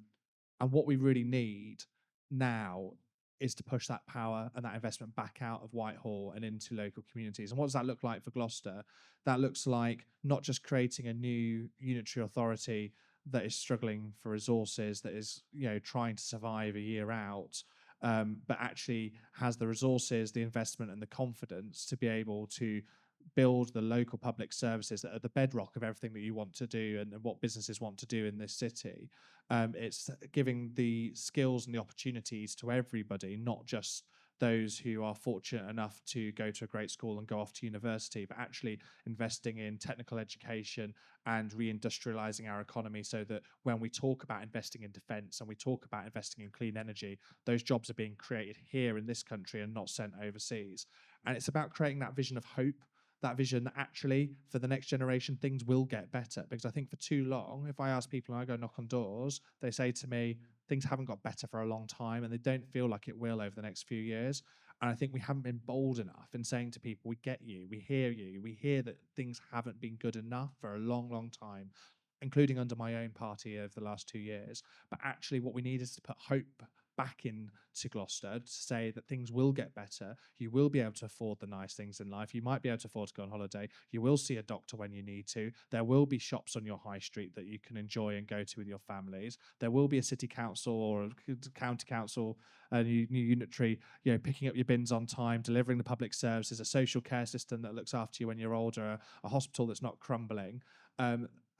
what we really need now is to push that power and that investment back out of Whitehall and into local communities. And what does that look like for Gloucester? That looks like not just creating a new unitary authority that is struggling for resources, that is trying to survive a year out, but actually has the resources, the investment and the confidence to be able to build the local public services that are the bedrock of everything that you want to do and what businesses want to do in this city. It's giving the skills and the opportunities to everybody, not just those who are fortunate enough to go to a great school and go off to university, but actually investing in technical education and reindustrializing our economy so that when we talk about investing in defence and we talk about investing in clean energy, those jobs are being created here in this country and not sent overseas. And it's about creating that vision of hope, that vision that actually for the next generation things will get better. Because I think for too long, if I ask people and I go knock on doors, they say to me, things haven't got better for a long time, and they don't feel like it will over the next few years. And I think we haven't been bold enough in saying to people, we get you, we hear that things haven't been good enough for a long, long time, including under my own party over the last 2 years. But actually what we need is to put hope back into Gloucester to say that things will get better. You will be able to afford the nice things in life. You might be able to afford to go on holiday. You will see a doctor when you need to. There will be shops on your high street that you can enjoy and go to with your families. There will be a city council or a county council, a new unitary, picking up your bins on time, delivering the public services, a social care system that looks after you when you're older, a hospital that's not crumbling.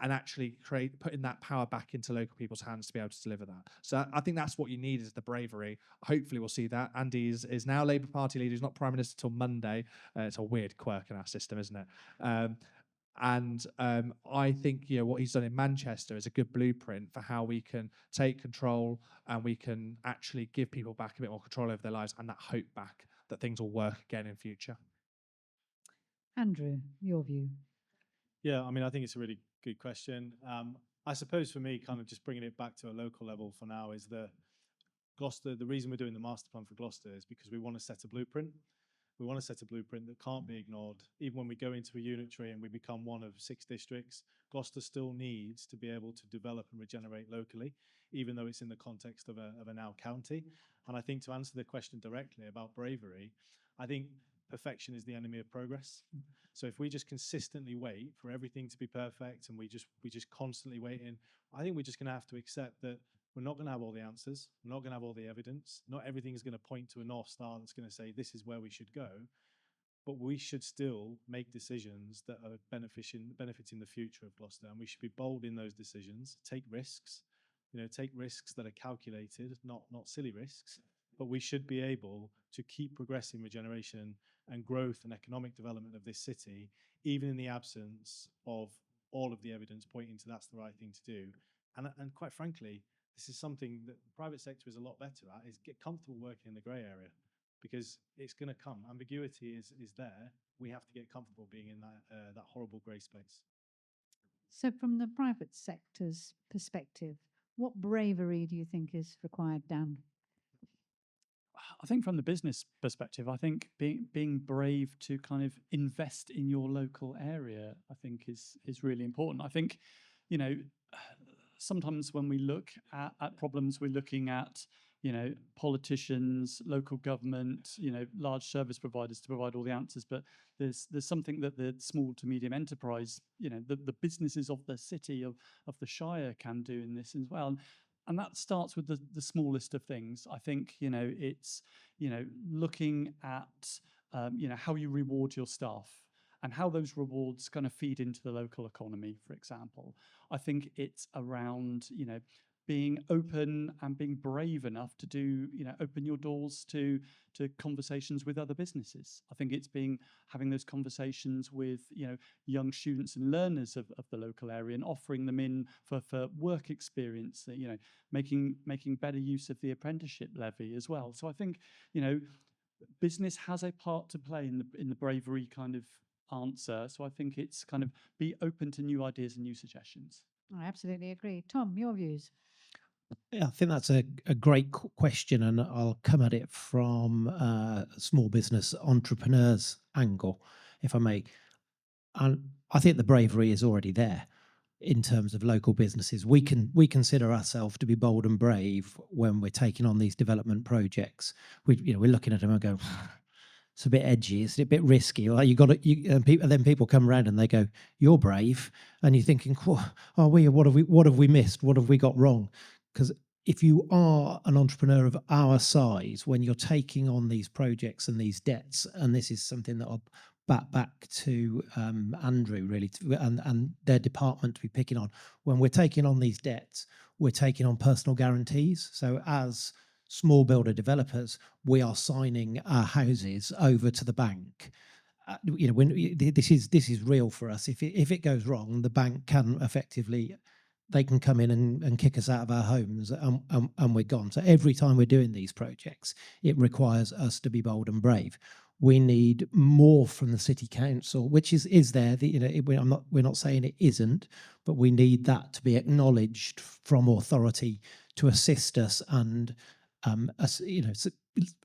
And actually putting that power back into local people's hands to be able to deliver that. So I think that's what you need, is the bravery. Hopefully we'll see that. Andy is now Labour Party leader. He's not Prime Minister till Monday. It's a weird quirk in our system, isn't it? I think what he's done in Manchester is a good blueprint for how we can take control and we can actually give people back a bit more control over their lives and that hope back that things will work again in future. Andrew, your view. Yeah, I mean, I think it's a really good question. I suppose for me, kind of just bringing it back to a local level for now, is Gloucester. The reason we're doing the master plan for Gloucester is because we want to set a blueprint. We want to set a blueprint that can't be ignored. Even when we go into a unitary and we become one of 6 districts, Gloucester still needs to be able to develop and regenerate locally, even though it's in the context of a now county. And I think, to answer the question directly about bravery, I think perfection is the enemy of progress. So if we just consistently wait for everything to be perfect and we just constantly waiting, I think we're just going to have to accept that we're not going to have all the answers. We're not going to have all the evidence. Not everything is going to point to a North Star that's going to say this is where we should go. But we should still make decisions that are benefiting the future of Gloucester, and we should be bold in those decisions. Take risks, take risks that are calculated, not silly risks. But we should be able to keep progressing regeneration and growth and economic development of this city, even in the absence of all of the evidence pointing to that's the right thing to do. And quite frankly, this is something that the private sector is a lot better at, is get comfortable working in the grey area, because it's going to come. Ambiguity is there. We have to get comfortable being in that horrible grey space. So from the private sector's perspective, what bravery do you think is required, Dan? I think from the business perspective, I think being brave to kind of invest in your local area, I think is really important. I think, sometimes when we look at problems, we're looking at, politicians, local government, large service providers to provide all the answers. But there's something that the small to medium enterprise, the businesses of the city, of the Shire can do in this as well. And that starts with the smallest of things. I think, it's, looking at, how you reward your staff and how those rewards kind of feed into the local economy, for example. I think it's around, being open and being brave enough to do, open your doors to conversations with other businesses. I think it's having those conversations with, young students and learners of the local area and offering them in for work experience, making better use of the apprenticeship levy as well. So I think, business has a part to play in the bravery kind of answer. So I think it's kind of be open to new ideas and new suggestions. I absolutely agree. Tom, your views? Yeah, I think that's a great question, and I'll come at it from a small business entrepreneur's angle, if I may. And I think the bravery is already there in terms of local businesses. We consider ourselves to be bold and brave when we're taking on these development projects. We're looking at them and go, it's a bit edgy, it's a bit risky. Like and then people come around and they go, "You're brave," and you're thinking, "Oh, what have we missed? What have we got wrong?" Because if you are an entrepreneur of our size, when you're taking on these projects and these debts, and this is something that I'll back to Andrew really, and their department to be picking on. When we're taking on these debts, we're taking on personal guarantees. So as small builder developers, we are signing our houses over to the bank. This is real for us. If it goes wrong, the bank can effectively, they can come in and kick us out of our homes, and we're gone. So every time we're doing these projects, it requires us to be bold and brave. We need more from the city council, which is there. We're not saying it isn't, but we need that to be acknowledged from authority to assist us and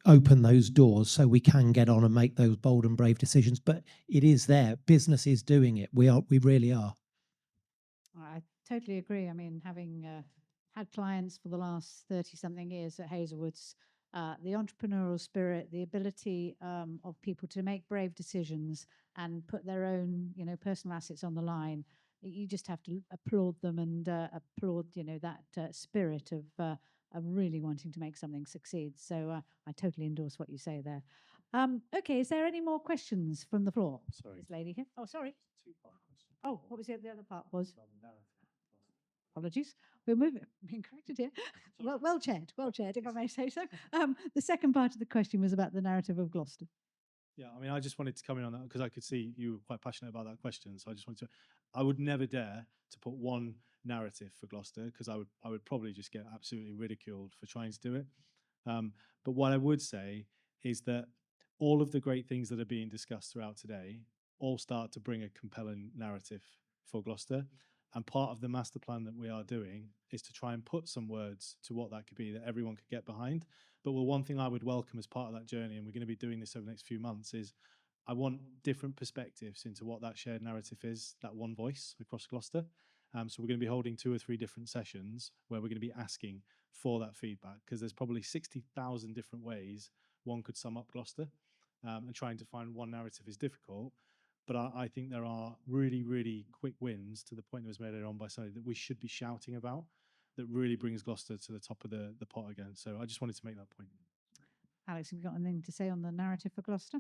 open those doors so we can get on and make those bold and brave decisions. But it is there. Business is doing it. We really are. I totally agree. I mean, having had clients for the last 30-something years at Hazelwoods, the entrepreneurial spirit, the ability of people to make brave decisions and put their own, personal assets on the line, you just have to applaud them and applaud, that spirit of really wanting to make something succeed. So I totally endorse what you say there. Okay, is there any more questions from the floor? Sorry. This lady here. Oh, sorry. Oh, what was the other part was? Apologies. We're being corrected here. Well chaired, if I may say so. The second part of the question was about the narrative of Gloucester. Yeah, I mean, I just wanted to come in on that because I could see you were quite passionate about that question. So I just wanted to, I would never dare to put one narrative for Gloucester because I would probably just get absolutely ridiculed for trying to do it. But what I would say is that all of the great things that are being discussed throughout today all start to bring a compelling narrative for Gloucester. And part of the master plan that we are doing is to try and put some words to what that could be that everyone could get behind. But one thing I would welcome as part of that journey, and we're going to be doing this over the next few months, is I want different perspectives into what that shared narrative is, that one voice across Gloucester. So we're going to be holding 2 or 3 different sessions where we're going to be asking for that feedback because there's probably 60,000 different ways one could sum up Gloucester, and trying to find one narrative is difficult. But I think there are really, really quick wins to the point that was made earlier on by somebody that we should be shouting about that really brings Gloucester to the top of the pot again. So I just wanted to make that point. Alex, have you got anything to say on the narrative for Gloucester?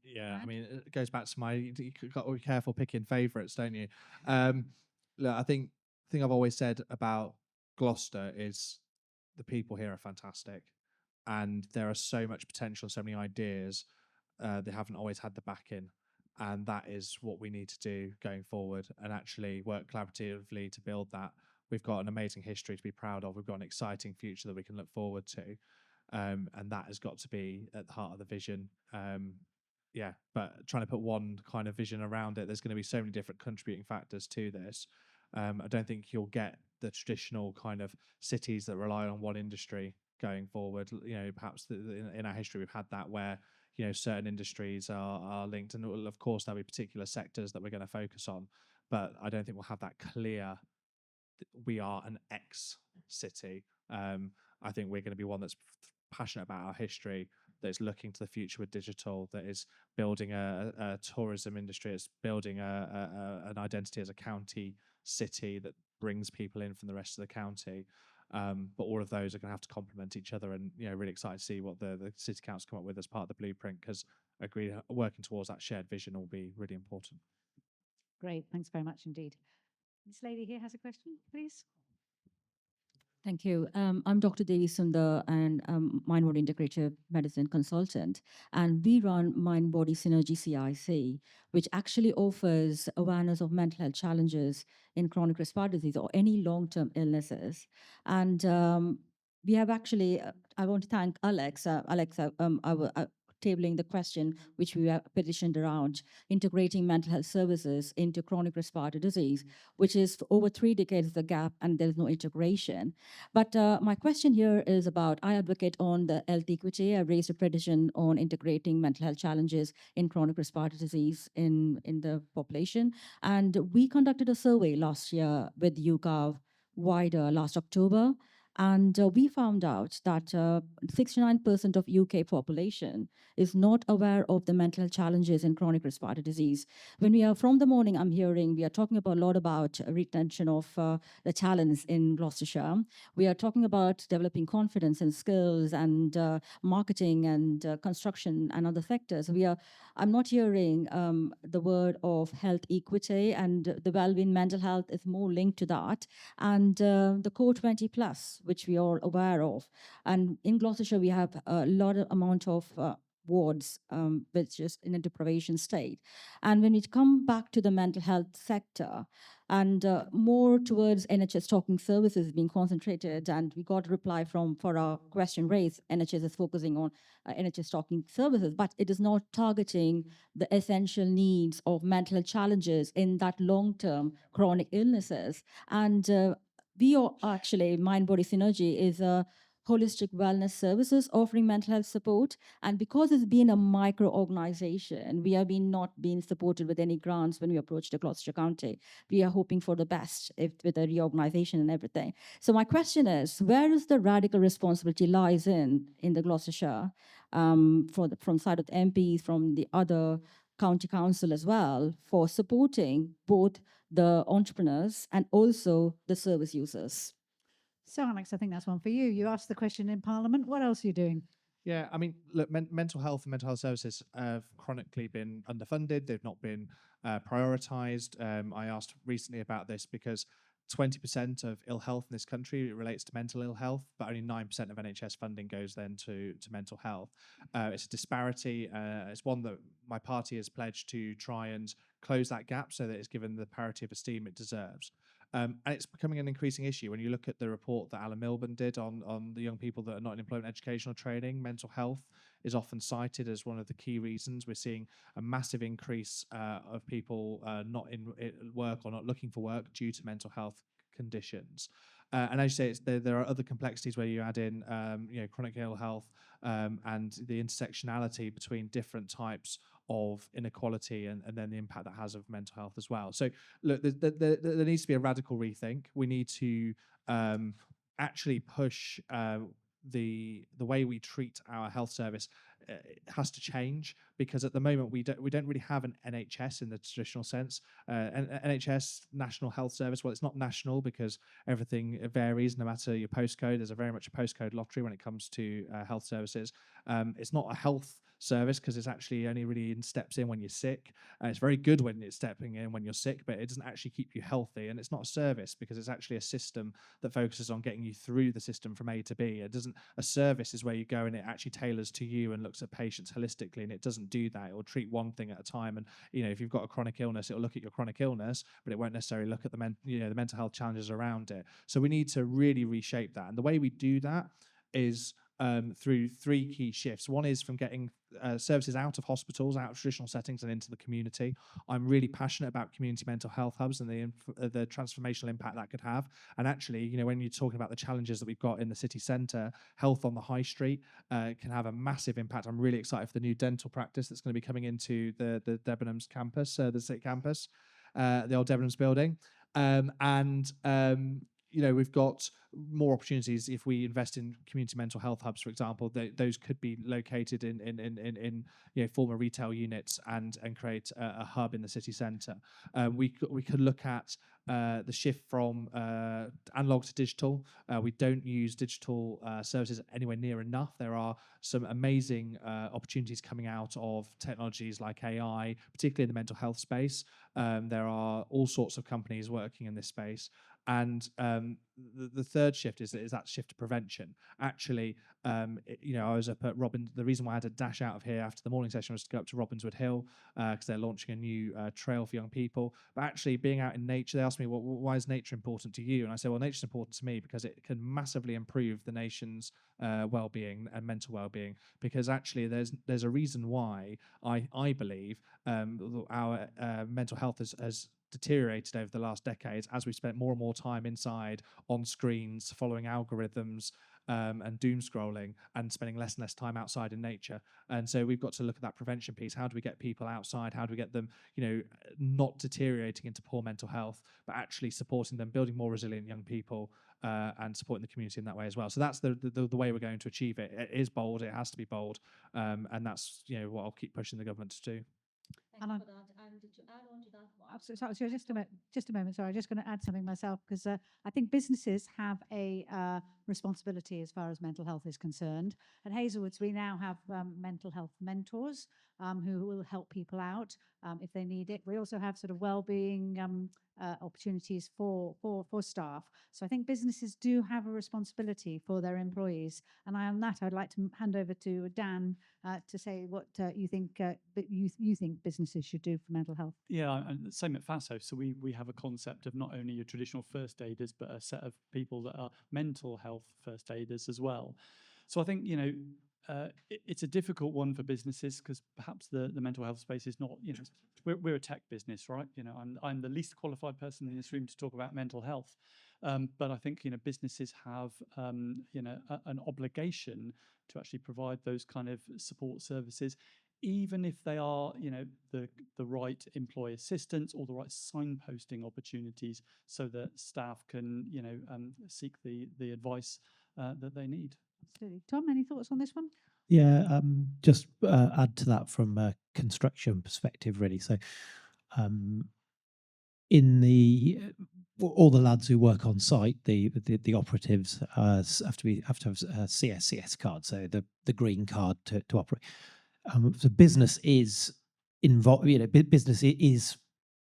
Yeah, Right. I mean, it goes back to you got to be careful picking favourites, don't you? Look, I think the thing I've always said about Gloucester is the people here are fantastic, and there are so much potential, so many ideas. They haven't always had the backing, and that is what we need to do going forward, and actually work collaboratively to build that. We've got an amazing history to be proud of. We've got an exciting future that we can look forward to, and that has got to be at the heart of the vision. Yeah, but trying to put one kind of vision around it, there's going to be so many different contributing factors to this. I don't think you'll get the traditional kind of cities that rely on one industry going forward. Perhaps in our history we've had that where certain industries are linked, and of course there'll be particular sectors that we're going to focus on. But I don't think we'll have that clear. We are an X city. I think we're going to be one that's passionate about our history, that is looking to the future with digital, that is building a tourism industry, it's building an identity as a county city that brings people in from the rest of the county. But all of those are going to have to complement each other, and really excited to see what the city council come up with as part of the blueprint, because I agree working towards that shared vision will be really important. Great, thanks very much indeed. This lady here has a question, please. Thank you. I'm Dr. Devi Sundar, and Mind Body Integrative Medicine Consultant. And we run Mind Body Synergy CIC, which actually offers awareness of mental health challenges in chronic respiratory disease or any long-term illnesses. And we have actually, I want to thank Alexa, tabling the question which we have petitioned around, integrating mental health services into chronic respiratory disease, which is for over 3 decades the gap, and there's no integration. But my question here is about, I advocate on the health equity. I raised a petition on integrating mental health challenges in chronic respiratory disease in the population. And we conducted a survey last year with UCAV wider last October. And we found out that 69% of UK population is not aware of the mental health challenges in chronic respiratory disease. When we are from the morning, I'm hearing we are talking about a lot about retention of the talents in Gloucestershire. We are talking about developing confidence and skills and marketing and construction and other sectors. I'm not hearing the word of health equity, and the well-being mental health is more linked to that. And the Core 20 Plus, which we are aware of. And in Gloucestershire, we have a lot of amount of wards, which is in a deprivation state. And when we come back to the mental health sector, and more towards NHS talking services being concentrated, and we got a reply for our question raised, NHS is focusing on NHS talking services, but it is not targeting the essential needs of mental health challenges in that long-term chronic illnesses. And we are actually, Mind Body Synergy is a holistic wellness services offering mental health support. And because it's been a micro organization, we have been not being supported with any grants when we approached the Gloucestershire County. We are hoping for the best with the reorganization and everything. So my question is, where is the radical responsibility lies in the Gloucestershire, from side of the MPs, from the other county council as well, for supporting both the entrepreneurs and also the service users? So, Alex, I think that's one for you. You asked the question in Parliament. What else are you doing? Yeah, I mean, look, mental health and mental health services have chronically been underfunded. They've not been prioritised. I asked recently about this because 20% of ill health in this country relates to mental ill health, but only 9% of NHS funding goes then to mental health. It's a disparity. It's one that my party has pledged to try and close that gap so that it's given the parity of esteem it deserves. And it's becoming an increasing issue. When you look at the report that Alan Milburn did on the young people that are not in employment, educational training, mental health is often cited as one of the key reasons. We're seeing a massive increase of people not in work or not looking for work due to mental health conditions. And as you say, there are other complexities where you add in chronic ill health and the intersectionality between different types of inequality and then the impact that has of mental health as well. So look, there needs to be a radical rethink. We need to actually push the way we treat our health service. It has to change, because at the moment we don't really have an NHS in the traditional sense. An NHS, National Health Service, well, it's not national because everything varies no matter your postcode. There's very much a postcode lottery when it comes to health services. It's not a health service because it's actually only really steps in when you're sick. It's very good when it's stepping in when you're sick, but it doesn't actually keep you healthy. And it's not a service because it's actually a system that focuses on getting you through the system from A to B. A service is where you go and it actually tailors to you and looks at patients holistically, and it doesn't do that. It will treat one thing at a time. And if you've got a chronic illness, it will look at your chronic illness, but it won't necessarily look at the mental health challenges around it. So we need to really reshape that. And the way we do that is through three key shifts. One is from getting services out of hospitals, out of traditional settings, and into the community. I'm really passionate about community mental health hubs and the transformational impact that could have. And actually, when you're talking about the challenges that we've got in the city centre, health on the high street can have a massive impact. I'm really excited for the new dental practice that's going to be coming into the Debenhams campus, the city campus, the old Debenhams building. We've got more opportunities if we invest in community mental health hubs, for example. Those could be located in former retail units and create a hub in the city centre. We could look at the shift from analog to digital. We don't use digital services anywhere near enough. There are some amazing opportunities coming out of technologies like AI, particularly in the mental health space. There are all sorts of companies working in this space. And the third shift is that shift to prevention. Actually, I was up at the reason why I had to dash out of here after the morning session was to go up to Robinswood Hill because they're launching a new trail for young people. But actually, being out in nature, they asked me, well, why is nature important to you? And I said, well, nature's important to me because it can massively improve the nation's well-being and mental well-being. Because actually, there's a reason why I believe our mental health has deteriorated over the last decades as we spent more and more time inside on screens following algorithms and doom scrolling and spending less and less time outside in nature. And so we've got to look at that prevention piece. How do we get people outside? How do we get them not deteriorating into poor mental health, but actually supporting them, building more resilient young people and supporting the community in that way as well. So that's the way we're going to achieve it. It is bold, it has to be bold, and that's what I'll keep pushing the government to do. Thank you for that. And to add on to that one. Just a moment. Sorry, I'm just going to add something myself because I think businesses have a responsibility as far as mental health is concerned. At Hazelwoods, we now have mental health mentors who will help people out if they need it. We also have sort of well-being opportunities for staff. So I think businesses do have a responsibility for their employees. And on that, I'd like to hand over to Dan to say what you think you think businesses should do for mental health. Yeah, and same at FASO. So we have a concept of not only your traditional first aiders, but a set of people that are mental health first aiders as well. So I think, it's a difficult one for businesses because perhaps the mental health space is not, we're a tech business, right? I'm the least qualified person in this room to talk about mental health. But I think, businesses have, an obligation to actually provide those kind of support services, even if they are, the right employee assistance or the right signposting opportunities so that staff can, seek the advice that they need. Absolutely. Tom, any thoughts on this one? Yeah, just add to that from a construction perspective, really. So, in the all the lads who work on site, the operatives have to have a CSCS card, so the green card to operate. The business is involved. Business is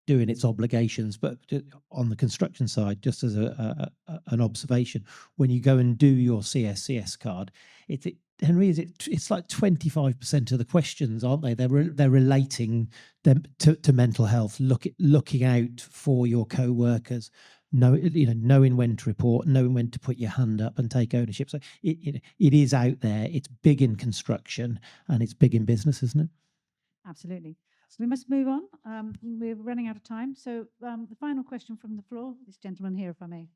doing its obligations, but on the construction side, just as an observation, when you go and do your CSCS card, Henry, it's like 25% of the questions, aren't they? They're relating them to mental health, looking out for your co-workers, knowing when to report, knowing when to put your hand up and take ownership. So it is out there. It's big in construction and it's big in business, isn't it? Absolutely. We must move on. We're running out of time. So the final question from the floor, this gentleman here, if I may.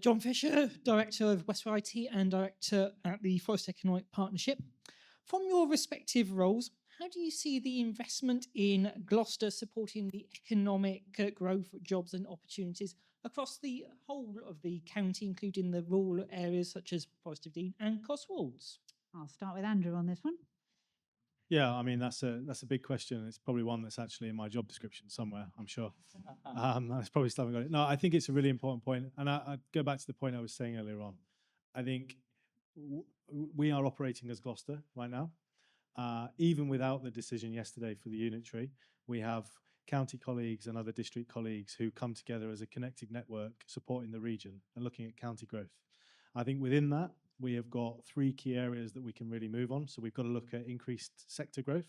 John Fisher, Director of Westward IT and Director at the Forest Economic Partnership. From your respective roles, how do you see the investment in Gloucester supporting the economic growth, jobs and opportunities across the whole of the county, including the rural areas such as Forest of Dean and Cotswolds? I'll start with Andrew on this one. Yeah, I mean that's a big question. It's probably one that's actually in my job description somewhere, I'm sure. I probably still haven't got it. No, I think it's a really important point, and I go back to the point I was saying earlier on. I think we are operating as Gloucester right now. Even without the decision yesterday for the unitary, we have county colleagues and other district colleagues who come together as a connected network supporting the region and looking at county growth. I think within that, we have got 3 key areas that we can really move on. So we've got to look at increased sector growth.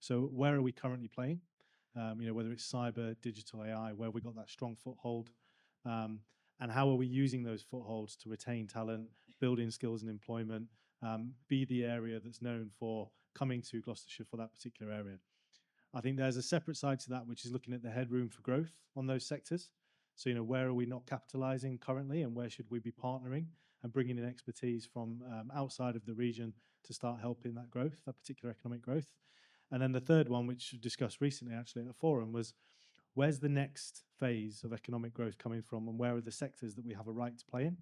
So where are we currently playing? Whether it's cyber, digital AI, where we got that strong foothold, and how are we using those footholds to retain talent, building skills and employment, be the area that's known for coming to Gloucestershire for that particular area. I think there's a separate side to that, which is looking at the headroom for growth on those sectors. So, where are we not capitalizing currently and where should we be partnering and bringing in expertise from outside of the region to start helping that growth, that particular economic growth. And then the third one, which we discussed recently actually at a forum, was where's the next phase of economic growth coming from and where are the sectors that we have a right to play in?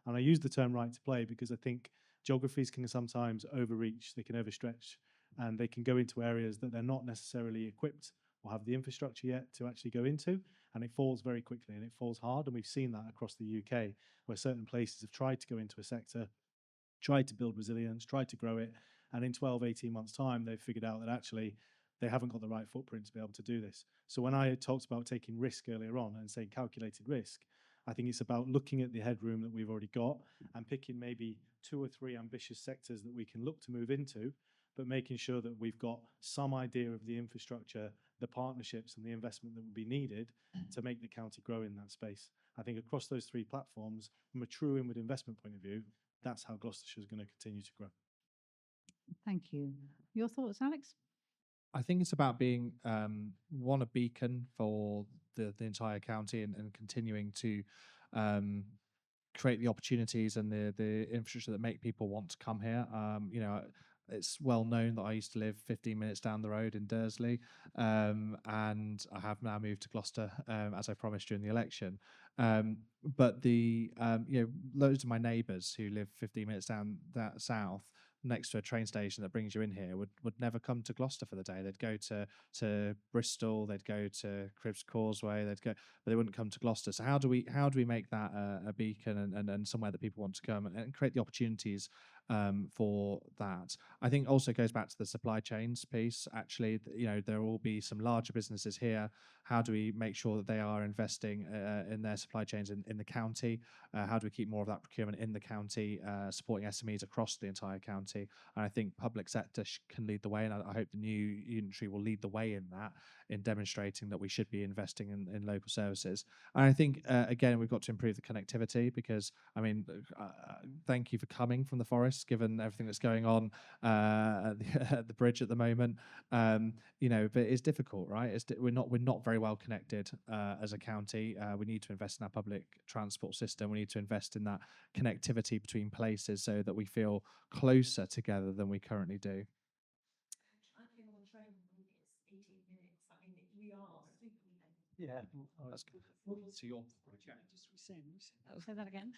And I use the term right to play because I think geographies can sometimes overreach, they can overstretch, and they can go into areas that they're not necessarily equipped or have the infrastructure yet to actually go into, and it falls very quickly and it falls hard. And we've seen that across the UK, where certain places have tried to go into a sector, tried to build resilience, tried to grow it, and in 12, 18 months' time, they've figured out that actually they haven't got the right footprint to be able to do this. So when I talked about taking risk earlier on and saying calculated risk, I think it's about looking at the headroom that we've already got and picking maybe 2 or 3 ambitious sectors that we can look to move into, but making sure that we've got some idea of the infrastructure, the partnerships and the investment that would be needed to make the county grow in that space. I think across those 3 platforms, from a true inward investment point of view, that's how Gloucestershire is going to continue to grow. Thank you. Your thoughts, Alex? I think it's about being a beacon for the entire county and continuing to create the opportunities and the infrastructure that make people want to come here. It's well known that I used to live 15 minutes down the road in Dursley, and I have now moved to Gloucester, as I promised during the election. But loads of my neighbours who live 15 minutes down that south, next to a train station that brings you in here would never come to Gloucester for the day. They'd go to Bristol, they'd go to Cribbs Causeway, but they wouldn't come to Gloucester. So how do we make that a beacon and somewhere that people want to come and create the opportunities for that? I think also goes back to the supply chains piece. Actually, there will be some larger businesses here. How do we make sure that they are investing in their supply chains in the county? How do we keep more of that procurement in the county, supporting SMEs across the entire county? And I think public sector can lead the way, and I hope the new unitary will lead the way in that, in demonstrating that we should be investing in local services. And I think, again, we've got to improve the connectivity, because, I mean, thank you for coming from the forest, given everything that's going on at the bridge at the moment. But it's difficult, right? We're not very well connected as a county. We need to invest in our public transport system. We need to invest in that connectivity between places so that we feel closer together than we currently do. Yeah. To your Say that again.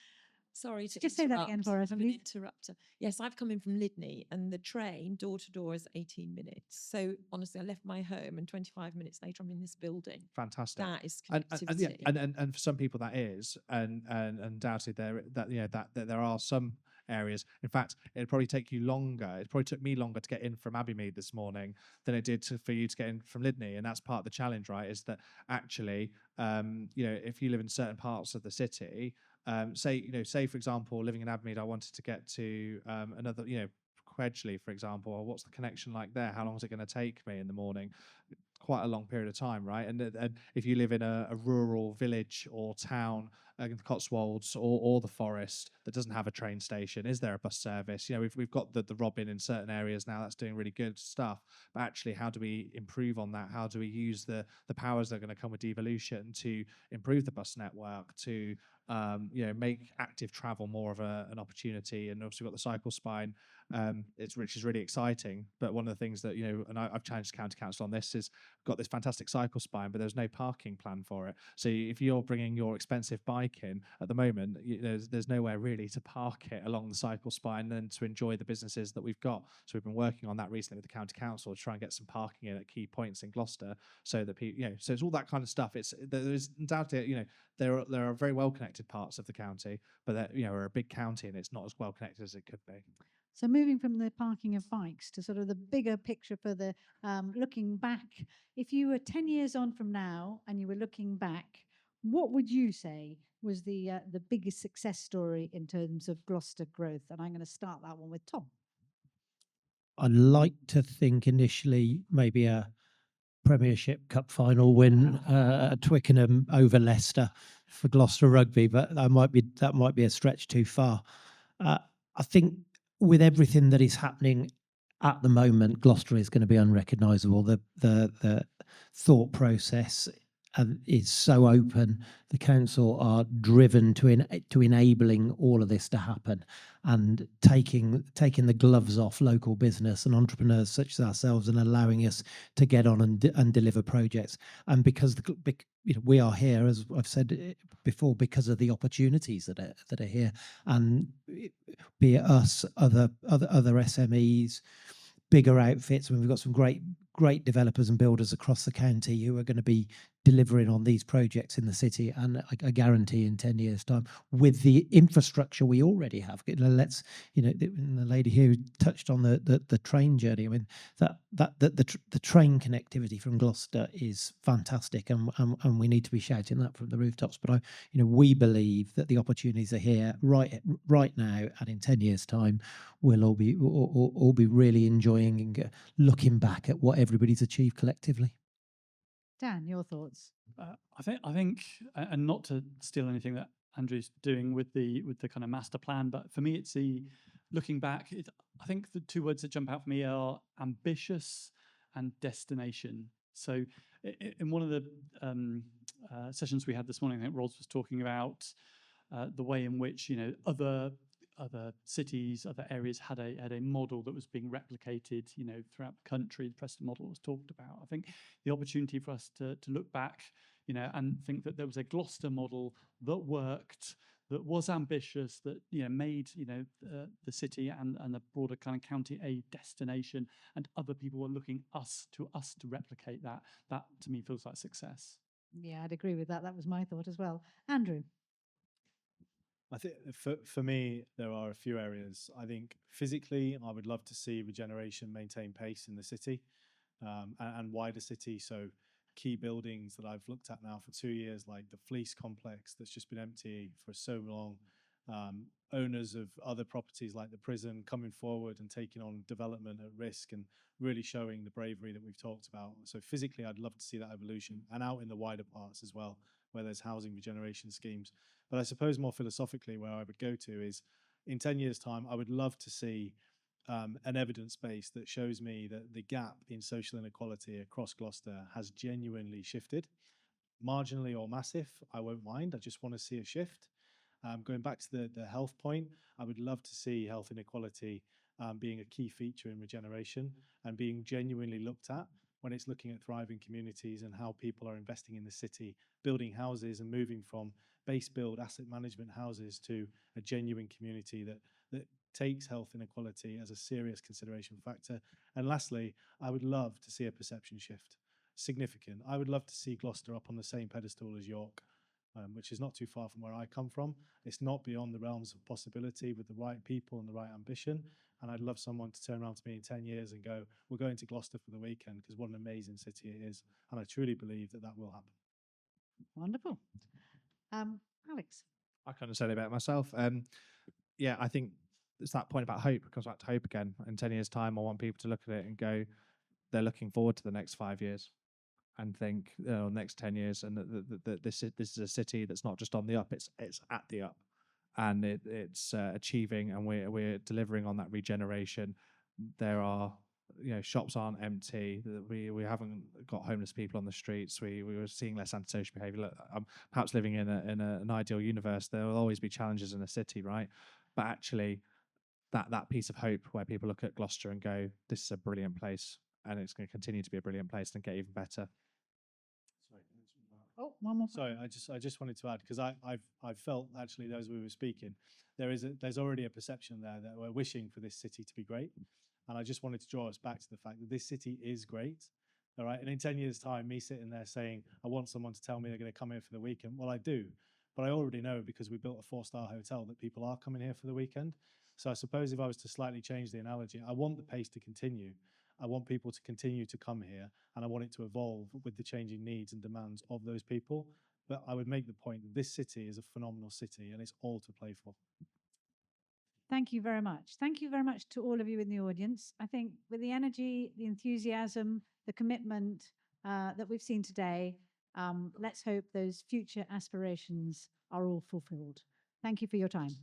Sorry to Just say that again for us, I'm please. an interrupter. Yes, I've come in from Lydney, and the train door to door is 18 minutes. So honestly, I left my home, and 25 minutes later, I'm in this building. Fantastic. That is And connectivity. and for some people that is, and undoubtedly that there are some areas. In fact, it'd probably take you longer. It probably took me longer to get in from Abbeymead this morning than it did for you to get in from Lydney. And that's part of the challenge, right? Is that actually, if you live in certain parts of the city, say for example, living in Abbeymead, I wanted to get to another, Quedgeley, for example. Or what's the connection like there? How long is it going to take me in the morning? Quite a long period of time, right? And if you live in a rural village or town, in the Cotswolds or the forest, that doesn't have a train station, is there a bus service? We've got the Robin in certain areas now that's doing really good stuff. But actually, how do we improve on that? How do we use the powers that are going to come with devolution to improve the bus network, to make active travel more of an opportunity? And obviously, we've got the cycle spine, which is really exciting. But one of the things that and I've challenged county council on this, is got this fantastic cycle spine, but there's no parking plan for it. So if you're bringing your expensive bike in at the moment, there's nowhere really to park it along the cycle spine and to enjoy the businesses that we've got. So we've been working on that recently with the county council to try and get some parking in at key points in Gloucester, so that people, so it's all that kind of stuff. There's undoubtedly, there are very well connected parts of the county, but we're a big county and it's not as well connected as it could be. So moving from the parking of bikes to sort of the bigger picture for the looking back, if you were 10 years on from now and you were looking back, what would you say was the biggest success story in terms of Gloucester growth? And I'm going to start that one with Tom. I'd like to think initially maybe a Premiership Cup final win at Twickenham over Leicester for Gloucester Rugby, but that might be a stretch too far. I think with everything that is happening at the moment, Gloucester is going to be unrecognisable. The thought process is so open. The council are driven to enabling all of this to happen, and taking the gloves off local business and entrepreneurs such as ourselves, and allowing us to get on and deliver projects. And because we are here, as I've said before, because of the opportunities that are here, and be it us, other SMEs, bigger outfits. We've got some great developers and builders across the county who are going to be delivering on these projects in the city, and I guarantee in 10 years' time, with the infrastructure we already have. The lady here touched on the train journey. I mean, the train connectivity from Gloucester is fantastic, and we need to be shouting that from the rooftops. But we believe that the opportunities are here right now, and in 10 years' time, we'll all be really enjoying and looking back at what everybody's achieved collectively. Dan, your thoughts? I think, and not to steal anything that Andrew's doing with the kind of master plan, but for me, it's the looking back. I think the two words that jump out for me are ambitious and destination. So, in one of the sessions we had this morning, I think Roz was talking about the way in which other cities, other areas had a model that was being replicated, throughout the country. The Preston model was talked about. I think the opportunity for us to look back, and think that there was a Gloucester model that worked, that was ambitious, that made the city and the broader kind of county a destination, and other people were looking to us to replicate that. That to me feels like success. Yeah, I'd agree with that. That was my thought as well. Andrew. I think for me, there are a few areas. I think physically, I would love to see Regeneration maintain pace in the city and wider city. So key buildings that I've looked at now for 2 years, like the Fleece complex that's just been empty for so long. Owners of other properties like the prison coming forward and taking on development at risk and really showing the bravery that we've talked about. So physically, I'd love to see that evolution, and out in the wider parts as well, where there's housing regeneration schemes. But I suppose more philosophically, where I would go to is in 10 years' time, I would love to see an evidence base that shows me that the gap in social inequality across Gloucester has genuinely shifted. Marginally or massive, I won't mind. I just want to see a shift. Going back to the health point, I would love to see health inequality being a key feature in Regeneration and being genuinely looked at when it's looking at thriving communities and how people are investing in the city, building houses and moving from base build asset management houses to a genuine community that takes health inequality as a serious consideration factor. And lastly, I would love to see a perception shift, significant. I would love to see Gloucester up on the same pedestal as York, which is not too far from where I come from. It's not beyond the realms of possibility with the right people and the right ambition. And I'd love someone to turn around to me in 10 years and go, we're going to Gloucester for the weekend, because what an amazing city it is. And I truly believe that that will happen. Wonderful. Alex. I kind of said it about myself. Yeah, I think it's that point about hope. It comes back to hope again. In 10 years' time, I want people to look at it and go, they're looking forward to the next 5 years and think, next 10 years, and that this is a city that's not just on the up, it's at the up, and it's achieving, and we're delivering on that regeneration. There are, shops aren't empty. We haven't got homeless people on the streets. We were seeing less antisocial behaviour. Look, perhaps living in an ideal universe, there will always be challenges in a city, right? But actually, that piece of hope where people look at Gloucester and go, this is a brilliant place, and it's going to continue to be a brilliant place and get even better. Oh, one more. Sorry, I just wanted to add, because I've felt actually as we were speaking, there's already a perception there that we're wishing for this city to be great, and I just wanted to draw us back to the fact that this city is great. All right, and in 10 years' time, me sitting there saying I want someone to tell me they're going to come here for the weekend, well, I do, but I already know, because we built a 4-star hotel, that people are coming here for the weekend. So I suppose if I was to slightly change the analogy, I want the pace to continue. I want people to continue to come here, and I want it to evolve with the changing needs and demands of those people. But I would make the point that this city is a phenomenal city, and it's all to play for. Thank you very much. Thank you very much to all of you in the audience. I think with the energy, the enthusiasm, the commitment that we've seen today, let's hope those future aspirations are all fulfilled. Thank you for your time.